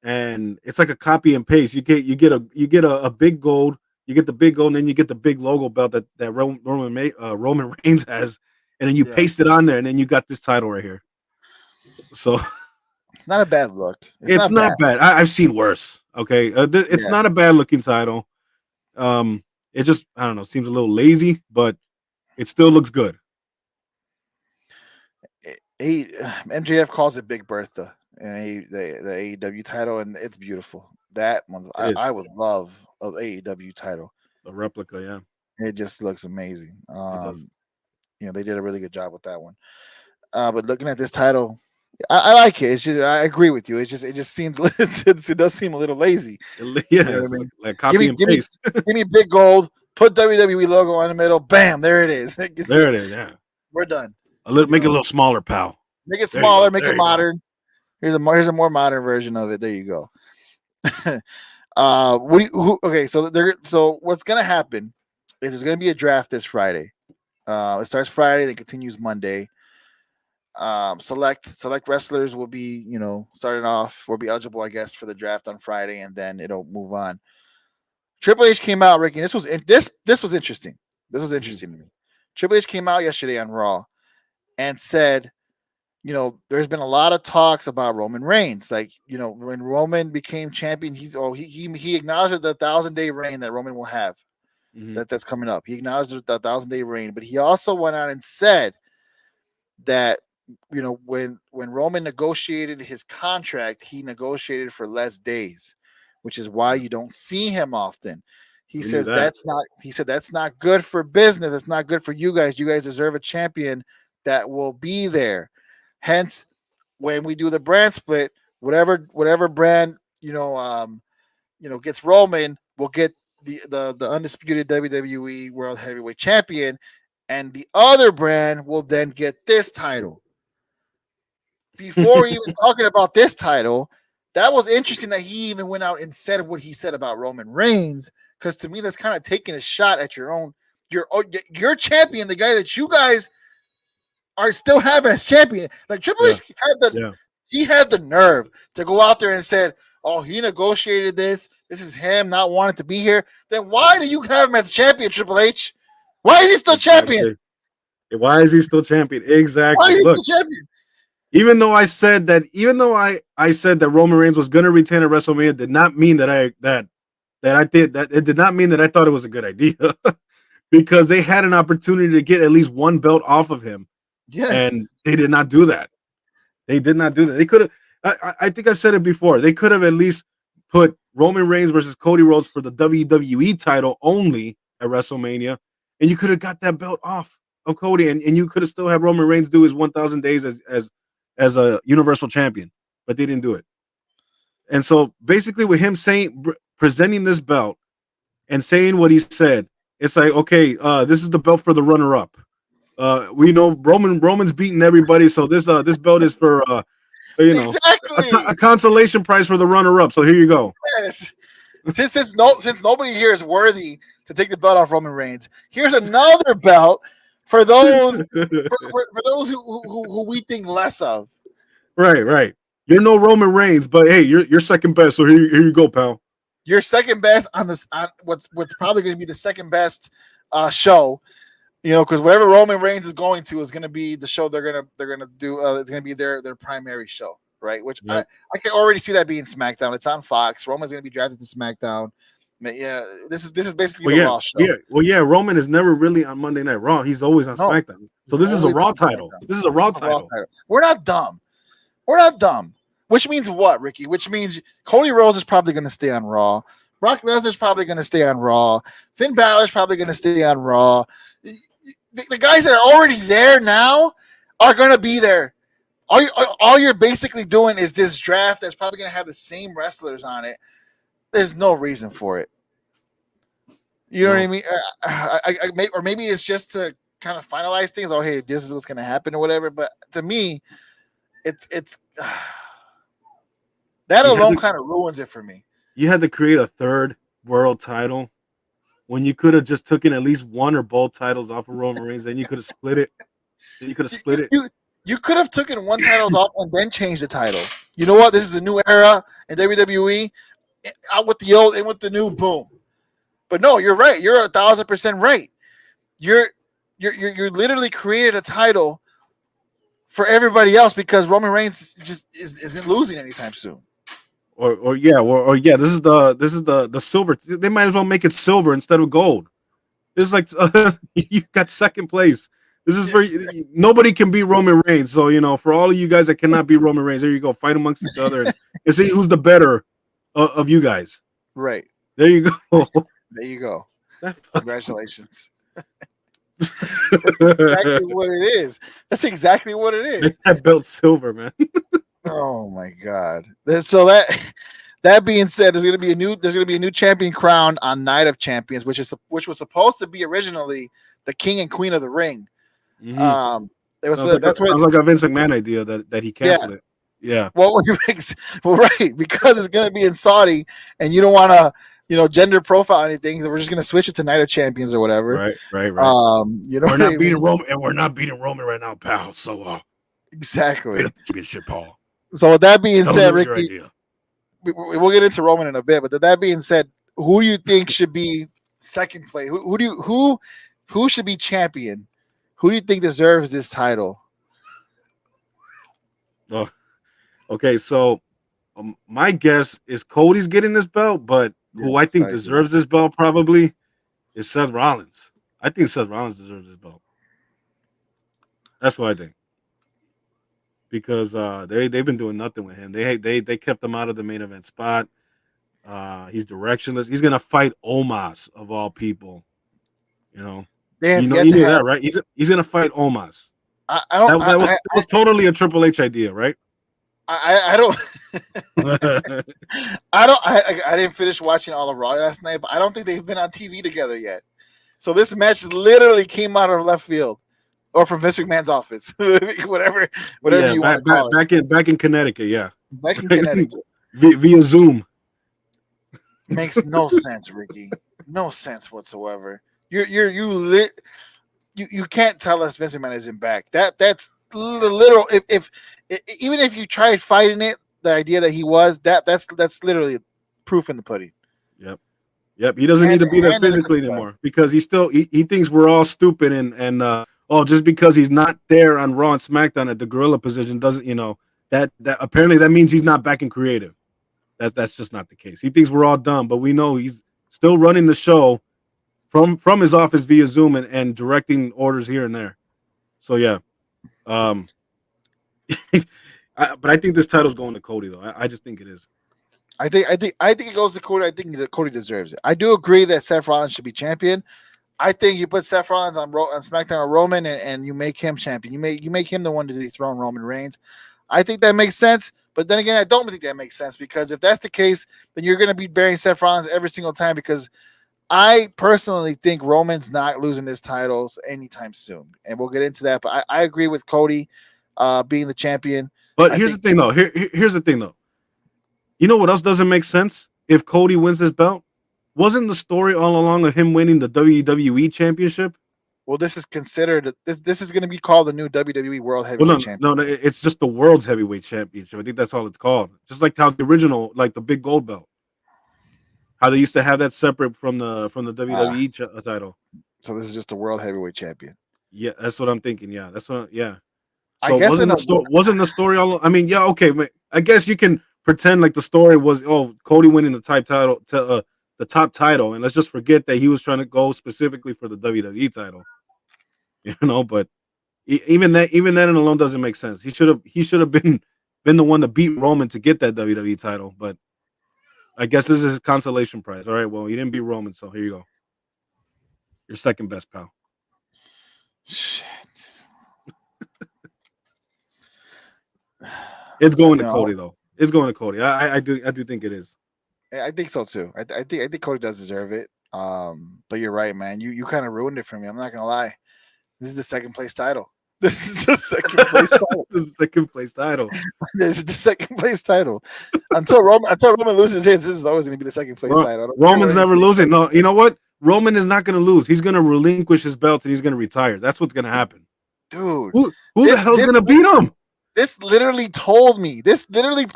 and it's like a copy and paste. You get a big gold, you get the big gold, and then you get the big logo belt that Roman Reigns has, and then you Yeah, paste it on there, and then you got this title right here. So it's not a bad look. It's it's not bad. not bad. I've seen worse. Okay, it's Yeah, not a bad looking title. It just, I don't know, seems a little lazy, but it still looks good. He MJF calls it Big Bertha, and the AEW title, and it's beautiful. That one It is I would love a AEW title. a replica, yeah, It just looks amazing. it does. They did a really good job with that one. But looking at this title, I like it. It's just I agree with you. It just seems it does seem a little lazy. Yeah, You know what I like, mean? like Give copy me and give me paste. give me big gold. Put WWE logo in the middle. Bam, there it is. There it is. Yeah, We're done. a little, You make it a know, little smaller, pal. make it There you go. smaller, make it There you go. modern. Here's a more modern version of it. There you go. Okay, so what's gonna happen is there's gonna be a draft this Friday. It starts Friday, then continues Monday. Select wrestlers will be, starting off, will be eligible, I guess, for the draft on Friday, and then it'll move on. Triple H came out, Ricky. This was interesting. This was Mhm. interesting to me. Triple H came out yesterday on Raw and said, there's been a lot of talks about Roman Reigns. Like, when Roman became champion, he acknowledged the 1,000-day reign that Roman will have. Mhm. That's coming up. He acknowledged the 1,000-day reign, but he also went on and said that when Roman negotiated his contract, he negotiated for less days, which is why Yeah, you don't see him often. He we knew says that. that's not good for business. It's not good for you guys. You guys deserve a champion that will be there. Hence, when we do the brand split, whatever brand gets Roman will get the undisputed WWE World Heavyweight Champion, and the other brand will then get this title. Before even talking about this title, that was interesting that he even went out and said what he said about Roman Reigns. Because to me, that's kind of taking a shot at your champion, the guy that you guys are still have as champion. Like Triple Yeah, H yeah, had the nerve to go out there and said, "Oh, he negotiated this. This is him not wanting to be here." Then why do you have him as champion, Triple H? Why is he still champion? exactly. Why is he still champion? Why Exactly. is he Look, still champion? even though I said that Roman Reigns was going to retain at WrestleMania, did not mean that I did that. It did not mean that I thought it was a good idea because they had an opportunity to get at least one belt off of him, Yes. and they did not do that. They did not do that. They could have. I think I've said it before. They could have at least put Roman Reigns versus Cody Rhodes for the WWE title only at WrestleMania, and you could have got that belt off of Cody, and you could have still had Roman Reigns do his 1,000 days as a Universal Champion, but they didn't do it. And so basically, with him presenting this belt and saying what he said, it's like, okay, this is the belt for the runner up. We know Roman's beating everybody, so this belt is for a Exactly. consolation prize for the runner up. So here you go. Yes. Since nobody here is worthy to take the belt off Roman Reigns, here's another belt for those for those who we think less of. Right, right. You're no Roman Reigns, but hey, you're second best. So here you go, pal. You're second best on what's probably going to be the second best show. Because whatever Roman Reigns is going to is going to be the show they're gonna do. It's going to be their primary show, right? Which Yep. I can already see that being SmackDown. It's on Fox. Roman's going to be drafted to SmackDown. Yeah, this is basically Well, the yeah, Raw show. yeah. Well, yeah. Roman is never really on Monday Night Raw. He's always on No, SmackDown. So this is a always Raw on title. SmackDown. This is a This Raw is a Raw title. title. We're not dumb. We're not dumb. Which means what, Ricky? Which means Cody Rhodes is probably going to stay on Raw. Brock Lesnar's probably going to stay on Raw. Finn Balor's probably going to stay on Raw. The guys that are already there now are going to be there. All you're basically doing is this draft that's probably going to have the same wrestlers on it. There's no reason for it. You know what I No. mean? Or maybe it's just to kind of finalize things. Oh, hey, this is what's going to happen or whatever. But to me, it's that You had alone to kind of ruins it for me. you had to create a third world title when you could have just taken at least one or both titles off of Roman Reigns. Then you could have split it. Then you could have You, split it. you, you could have taken one title off and then changed the title. You know what? This is a new era in WWE. Out with the old, in with the new. Boom. But no, you're right. You're 1,000% right. You're literally created a title for everybody else because Roman Reigns just isn't losing anytime soon. or this is the silver. They might as well make it silver instead of gold. This is like you got second place. This is for nobody can beat Roman Reigns. So for all of you guys that cannot beat Roman Reigns, there you go. Fight amongst each other and see who's the better of you guys. Right. There you go. There you go. Congratulations. That's exactly what it is. That's exactly what it is. That belt silver, man. Oh my god. So that being said, there's gonna be a new champion crowned on Night of Champions, which was supposed to be originally the King and Queen of the Ring. Mm-hmm. It was sounds like a Vince McMahon idea that he canceled it. Yeah. Well, right, because it's gonna be in Saudi, and you don't want to gender profile anything, so we're just gonna switch it to Night of Champions or whatever. Right. We're not beating Roman, and we're not beating Roman right now, pal. So exactly. Championship, Paul. So with that being said, Ricky, we'll get into Roman in a bit. But with that being said, who do you think should be second place? Who should be champion? Who do you think deserves this title? Oh, okay. So my guess is Cody's getting this belt, but who I think deserves this belt probably is Seth Rollins. I think Seth Rollins deserves this belt. That's what I think. Because they've been doing nothing with him. They kept him out of the main event spot. He's directionless. He's gonna fight Omos of all people. You know that, right? He's gonna fight Omos. That was totally a Triple H idea, right? I don't I didn't finish watching all of Raw last night, but I don't think they've been on TV together yet. So this match literally came out of left field. Or from Vince McMahon's office, whatever you want to call it. Back in Connecticut, yeah. Back in Connecticut. Via Zoom. Makes no sense, Ricky. No sense whatsoever. You can't tell us Vince McMahon isn't back. That's literal. If even if you tried fighting it, the idea that he was that's literally proof in the pudding. Yep. He doesn't need to be there physically anymore because he thinks we're all stupid and just because he's not there on Raw and SmackDown at the gorilla position doesn't, that apparently that means he's not back in creative. That's just not the case. He thinks we're all dumb, but we know he's still running the show from his office via Zoom and directing orders here and there. So yeah, but I think this title's going to Cody though. I just think it is. I think it goes to Cody. I think that Cody deserves it. I do agree that Seth Rollins should be champion. I think you put Seth Rollins on SmackDown or Roman, and you make him champion. You make him the one to dethrone Roman Reigns. I think that makes sense. But then again, I don't think that makes sense because if that's the case, then you're going to be burying Seth Rollins every single time. Because I personally think Roman's not losing his titles anytime soon, and we'll get into that. But I agree with Cody being the champion. But here's the thing, though. Here's the thing, though. You know what else doesn't make sense? If Cody wins this belt. Wasn't the story all along of him winning the WWE Championship? Well, this is considered this is going to be called the new WWE World Heavyweight Championship. No, it's just the World's Heavyweight Championship. I think that's all it's called. Just like how the original, like the big gold belt, how they used to have that separate from the WWE title. So this is just the World Heavyweight Champion. Yeah, that's what I'm thinking. Yeah, that's what. Yeah. So I guess wasn't the story all? I mean, yeah, okay. I guess you can pretend like the story was Cody winning the title. The top title, and let's just forget that he was trying to go specifically for the WWE title, But even that alone doesn't make sense. He should have been the one to beat Roman to get that WWE title. But I guess this is his consolation prize. All right, well, you didn't beat Roman, so here you go. You're second best, pal. Shit. It's going to Cody though. It's going to Cody. I do think it is. I think so too. I think Cody does deserve it. But you're right, man. You kind of ruined it for me. I'm not gonna lie. This is the second place title. This is the second place title. This is the second place title. This is the second place title. Until Roman loses his, this is always gonna be the second place title. Roman's never losing. No, you know what? Roman is not gonna lose. He's gonna relinquish his belt and he's gonna retire. That's what's gonna happen. Dude. Who the hell's gonna beat him? This literally told me. This literally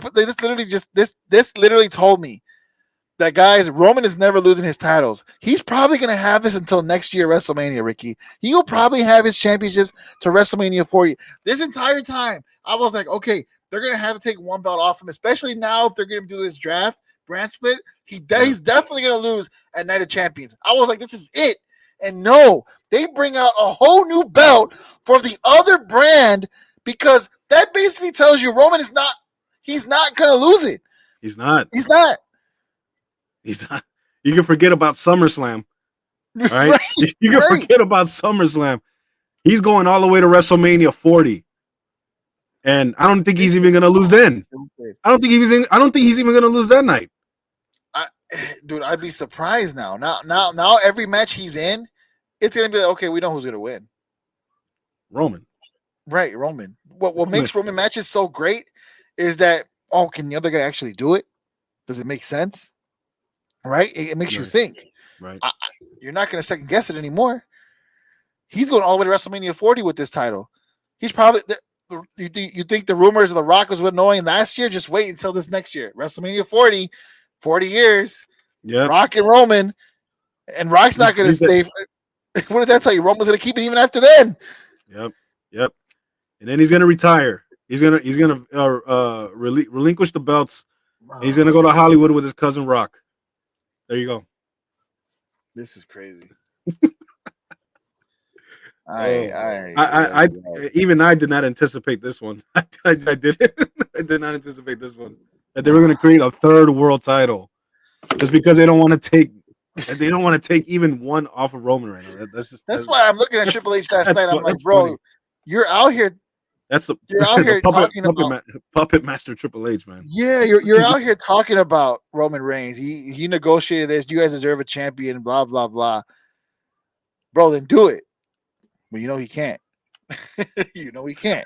told me that, guys, Roman is never losing his titles. He's probably going to have this until next year WrestleMania, Ricky. He will probably have his championships to WrestleMania 40. This entire time, I was like, okay, they're going to have to take one belt off him, especially now if they're going to do this draft, brand split. He's definitely going to lose at Night of Champions. I was like, this is it. And no, they bring out a whole new belt for the other brand because that basically tells you Roman he's not going to lose it. He's not. He's not. You can forget about SummerSlam. All right? You can forget about SummerSlam. He's going all the way to WrestleMania 40. And I don't think he's even going to lose then. I don't think he's even going to lose that night. Dude, I'd be surprised now. Now every match he's in, it's going to be like, okay, we know who's going to win. Roman. Right, Roman. What makes Roman matches so great is that, can the other guy actually do it? Does it make sense? Right? It makes you think. Right. You're not going to second guess it anymore. He's going all the way to WrestleMania 40 with this title. He's probably you think the rumors of The Rock was annoying last year? Just wait until this next year. WrestleMania 40 years. Yeah. Rock and Roman. And Rock's not going to stay. What does that tell you? Roman's going to keep it even after then. Yep. And then he's going to retire. He's going to relinquish the belts. And he's going to go to Hollywood with his cousin Rock. There you go. This is crazy. Even I did not anticipate this one. I did not anticipate this one. That they were going to create a third world title just because they don't want to take even one off of Roman right now. That's why I'm looking at Triple H last night. I'm like, bro, funny. You're out here. You're out here talking about puppet master Triple H, man. Yeah, you're out here talking about Roman Reigns. He negotiated this. You guys deserve a champion. Blah blah blah. Bro, then do it. But you know he can't. He can't.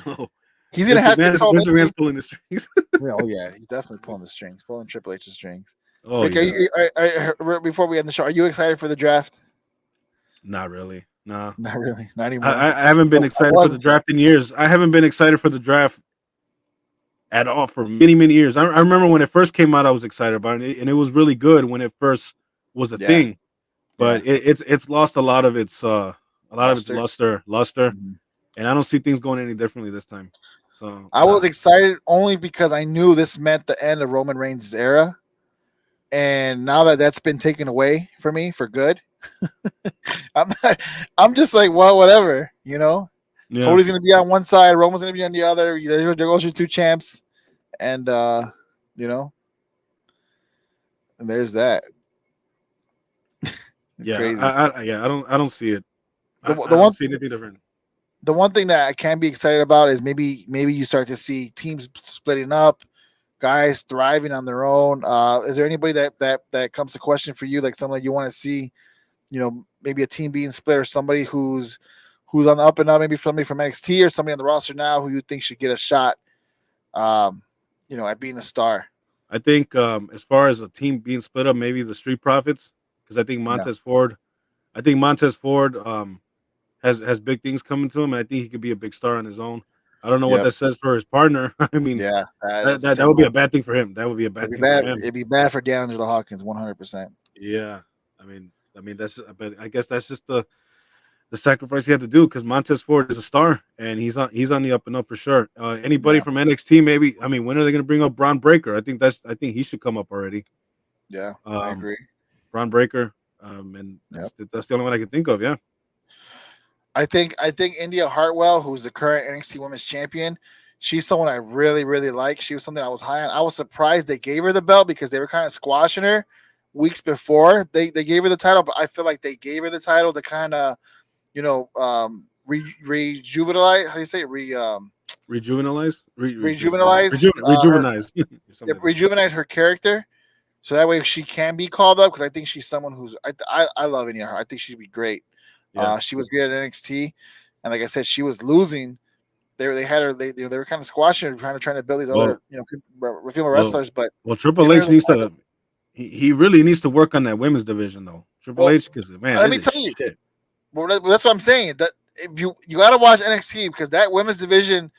No, he's gonna have to. Vince McMahon's pulling the strings. Oh yeah, he's definitely pulling the strings, pulling Triple H's strings. Oh, Rick, before we end the show, are you excited for the draft? Not really. No, not really. Not anymore. I haven't been excited for the draft in years. I haven't been excited for the draft at all for many, many years. I remember when it first came out, I was excited about it, and it was really good when it first was a thing. But it's lost a lot of its luster, mm-hmm. And I don't see things going any differently this time. So I was excited only because I knew this meant the end of Roman Reigns' era, and now that that's been taken away from me for good. I'm just like, well, whatever, Cody's gonna be on one side, Roman's gonna be on the other. There goes your two champs, and and there's that. Crazy. I don't see it. I don't see anything different. The one thing that I can be excited about is maybe you start to see teams splitting up, guys thriving on their own. Is there anybody that comes to question for you, like something that you want to see? Maybe a team being split or somebody who's on the up and up, maybe somebody from NXT or somebody on the roster now who you think should get a shot, at being a star. I think as far as a team being split up, maybe the Street Profits, because I think Montez Ford has big things coming to him, and I think he could be a big star on his own. I don't know what that says for his partner. I mean, that would be a bad thing for him. That would be a bad thing for him. It'd be bad for D'Angelo Hawkins, 100%. Yeah, I mean, but I guess that's just the sacrifice he had to do because Montez Ford is a star and he's on the up and up for sure. Anybody from NXT, maybe. I mean, when are they going to bring up Braun Breaker? I think he should come up already. Yeah, I agree. Braun Breaker, and that's the only one I can think of. Yeah. I think India Hartwell, who's the current NXT Women's Champion, she's someone I really, really like. She was something I was high on. I was surprised they gave her the belt because they were kind of squashing her weeks before they gave her the title, but I feel like they gave her the title to kind of, rejuvenate. How do you say it? Rejuvenize? Rejuvenize. Rejuvenize her character, so that way she can be called up. Because I think she's someone who's I love India. I think she'd be great. Yeah. She was great at NXT, and like I said, she was losing. They had her. They were kind of squashing her, trying to build these other female wrestlers. But Triple H needs to. He really needs to work on that women's division, though. Triple H, because man, let me tell you. Well, that's what I'm saying. That if you got to watch NXT because that women's division.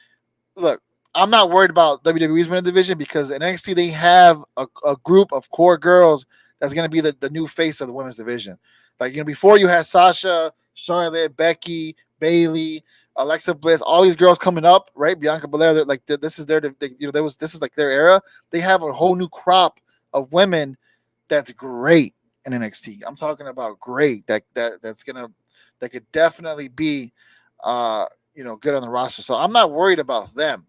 Look, I'm not worried about WWE's women's division because in NXT they have a group of core girls that's going to be the new face of the women's division. Like before you had Sasha, Charlotte, Becky, Bayley, Alexa Bliss, all these girls coming up, right? Bianca Belair, they're like this is their, this is like their era. They have a whole new crop of women that's great in NXT. I'm talking about great. That could definitely be, good on the roster. So I'm not worried about them.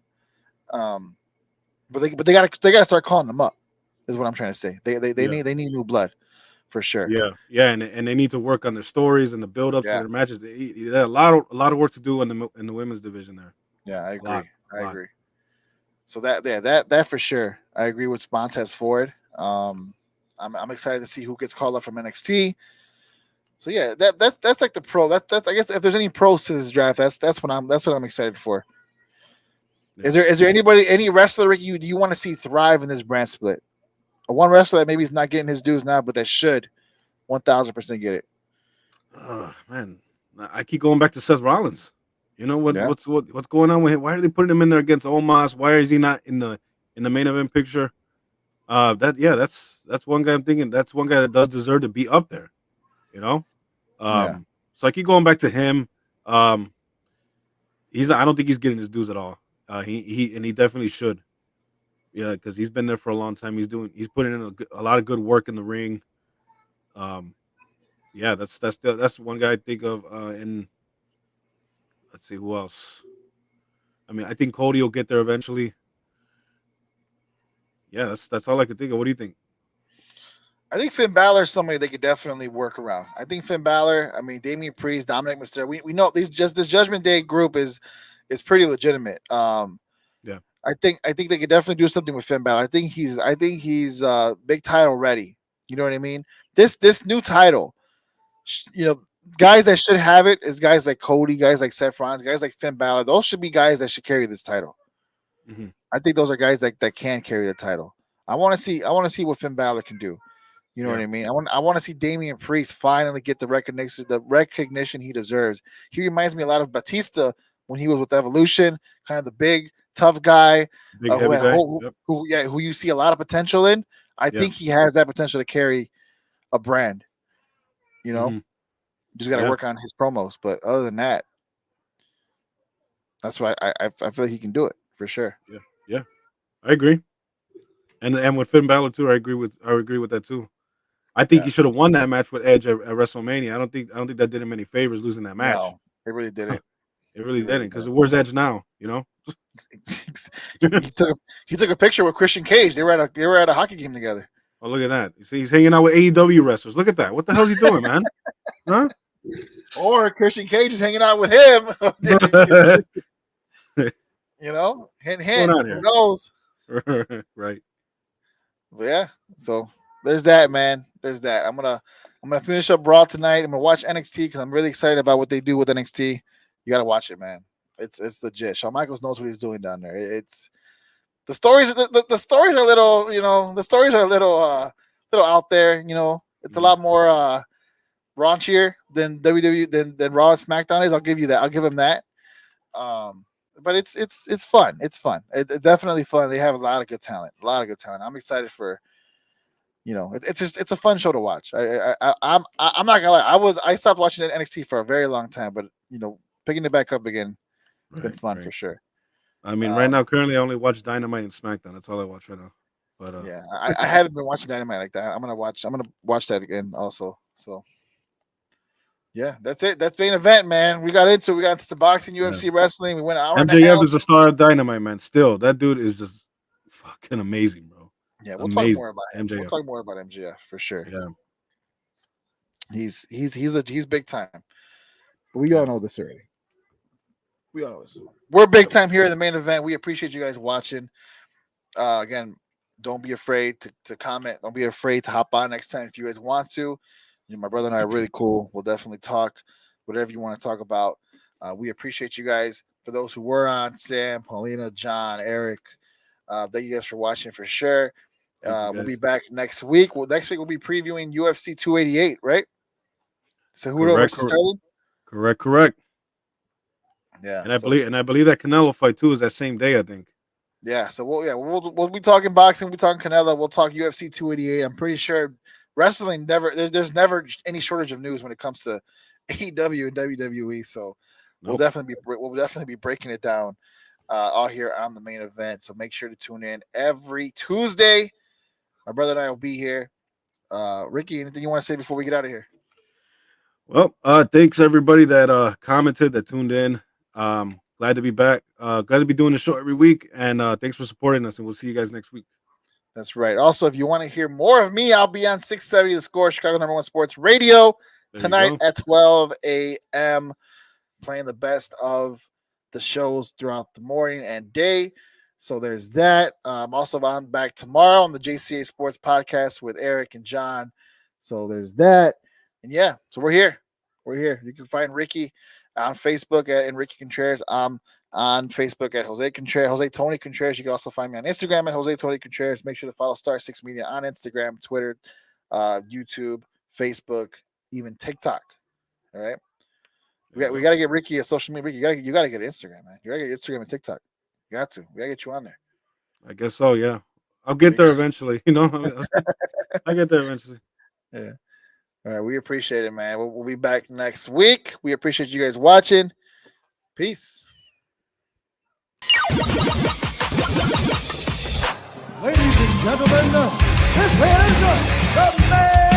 But they gotta start calling them up. Is what I'm trying to say. They Yeah. need new blood for sure. Yeah, and they need to work on their stories and the build ups of Yeah. their matches. They have a lot of work to do in the women's division there. Yeah, I A lot, agree. a I lot. agree. So that for sure. I agree with Montez Ford. I'm excited to see who gets called up from NXT. So yeah, that's like the pro. That's I guess if there's any pros to this draft, that's what I'm excited for. Yeah. Is there any wrestler you want to see thrive in this brand split? One wrestler that maybe is not getting his dues now, but that should 1,000% get it. Man, I keep going back to Seth Rollins. You know Yeah, what's going on with him? Why are they putting him in there against Omos? Why is he not in the main event picture? That's one guy I'm thinking. That's one guy that does deserve to be up there. You know, yeah, so I keep going back to him. Um, he's not, I don't think he's getting his dues at all. He definitely should. Yeah, because he's been there for a long time. He's putting in a lot of good work in the ring. Um, yeah, that's one guy I think of. And let's see who else. I mean, I think Cody will get there eventually. Yeah, that's all I could think of. What do you think? I think Finn Balor is somebody they could definitely work around. I think Finn Balor. I mean, Damian Priest, Dominic Mysterio. We know this Judgment Day group is pretty legitimate. Yeah. I think they could definitely do something with Finn Balor. I think he's big title ready. You know what I mean? This new title, guys that should have it is guys like Cody, guys like Seth Rollins, guys like Finn Balor. Those should be guys that should carry this title. Hmm. I think those are guys that can carry the title. I want to see what Finn Balor can do. You know what Yeah. I mean? I want to see Damian Priest finally get the recognition he deserves. He reminds me a lot of Batista when he was with Evolution, kind of the big tough guy Big who heavy had guy. Yep. who you see a lot of potential in. I Yeah. think he has that potential to carry a brand. You know, Hmm. just got to Yeah. work on his promos. But other than that, that's why I feel like he can do it for sure. Yeah. Yeah. I agree. And with Finn Balor too, I agree with that too. I think Yeah, he should have won that match with Edge at WrestleMania. I don't think that did him any favors losing that match. no, it really didn't. It really It really didn't. Because didn't. where's Edge now? You know. He took a picture with Christian Cage. They were at a hockey game together. Oh, look at that. You see, he's hanging out with AEW wrestlers. Look at that. What the hell's he doing, man? Huh? Or Christian Cage is hanging out with him. What's Hint, going hint. on Who here? knows? Right. But yeah, so there's that, man. There's that. I'm gonna finish up Raw tonight. I'm gonna watch NXT because I'm really excited about what they do with NXT. You gotta watch it, man. It's legit. Shawn Michaels knows what he's doing down there. It's the stories. The stories are a little, the stories are a little out there. It's a Mhm. lot more raunchier than WWE than Raw and SmackDown is. I'll give you that. I'll give him that. But it's fun. It's fun. It's definitely fun. They have a lot of good talent. A lot of good talent. I'm excited for. It's a fun show to watch. I'm not gonna lie. I stopped watching NXT for a very long time, but picking it back up again, it's been Right. fun for Right. sure. I mean, right Um, now, currently, I only watch Dynamite and SmackDown. That's all I watch right now. But yeah, I haven't been watching Dynamite like that. I'm gonna watch that again also. So yeah, that's it. That's main event, man. We got into some boxing, yeah. UFC, wrestling. We went an hour and a MJF half. is the star of Dynamite, man. Still, that dude is just fucking amazing, bro. Yeah, we'll talk Amazing. more about him. We'll MJF. talk more about MGF for sure. Yeah. He's big time. But we Yeah. all know this already. We all know this. We're big time here in the main event. We appreciate you guys watching. Again, don't be afraid to comment. Don't be afraid to hop on next time if you guys want to. My brother and I are really cool. We'll definitely talk whatever you want to talk about. We appreciate you guys. For those who were on, Sam, Paulina, John, Eric, thank you guys for watching for sure. Thank you, We'll be guys. back next week. Next week we'll be previewing UFC 288, right? Cejudo Correct. versus Sterling. Correct. Yeah. And I believe that Canelo fight too is that same day. I think. Yeah, so we'll be talking boxing, we'll be talking Canelo, we'll talk UFC 288. I'm pretty sure wrestling never there's never any shortage of news when it comes to AEW and WWE. So we'll definitely be breaking it down all here on the main event. So make sure to tune in every Tuesday. My brother and I will be here. Ricky, anything you want to say before we get out of here? Well, thanks everybody that commented, that tuned in. Glad to be back. Glad to be doing the show every week, and thanks for supporting us. And we'll see you guys next week. That's right. Also, if you want to hear more of me, I'll be on 670 The Score, Chicago #1 Sports Radio tonight at 12 a.m. playing the best of the shows throughout the morning and day. So there's that. Also, I'm back tomorrow on the JCA Sports Podcast with Eric and John. So there's that. And yeah, so we're here. We're here. You can find Ricky on Facebook at Enrique Contreras. I'm on Facebook at Jose Contreras, Jose Tony Contreras. You can also find me on Instagram at Jose Tony Contreras. Make sure to follow Star 6 Media on Instagram, Twitter, YouTube, Facebook, even TikTok. All right. We got to get Ricky a social media. Ricky, you got to get Instagram, man. You got to get Instagram and TikTok. You got to. We got to get you on there. I guess so, yeah. I'll get there eventually, you know. I'll get there eventually. Yeah. All right. We appreciate it, man. We'll be back next week. We appreciate you guys watching. Peace. Ladies and gentlemen, this is the main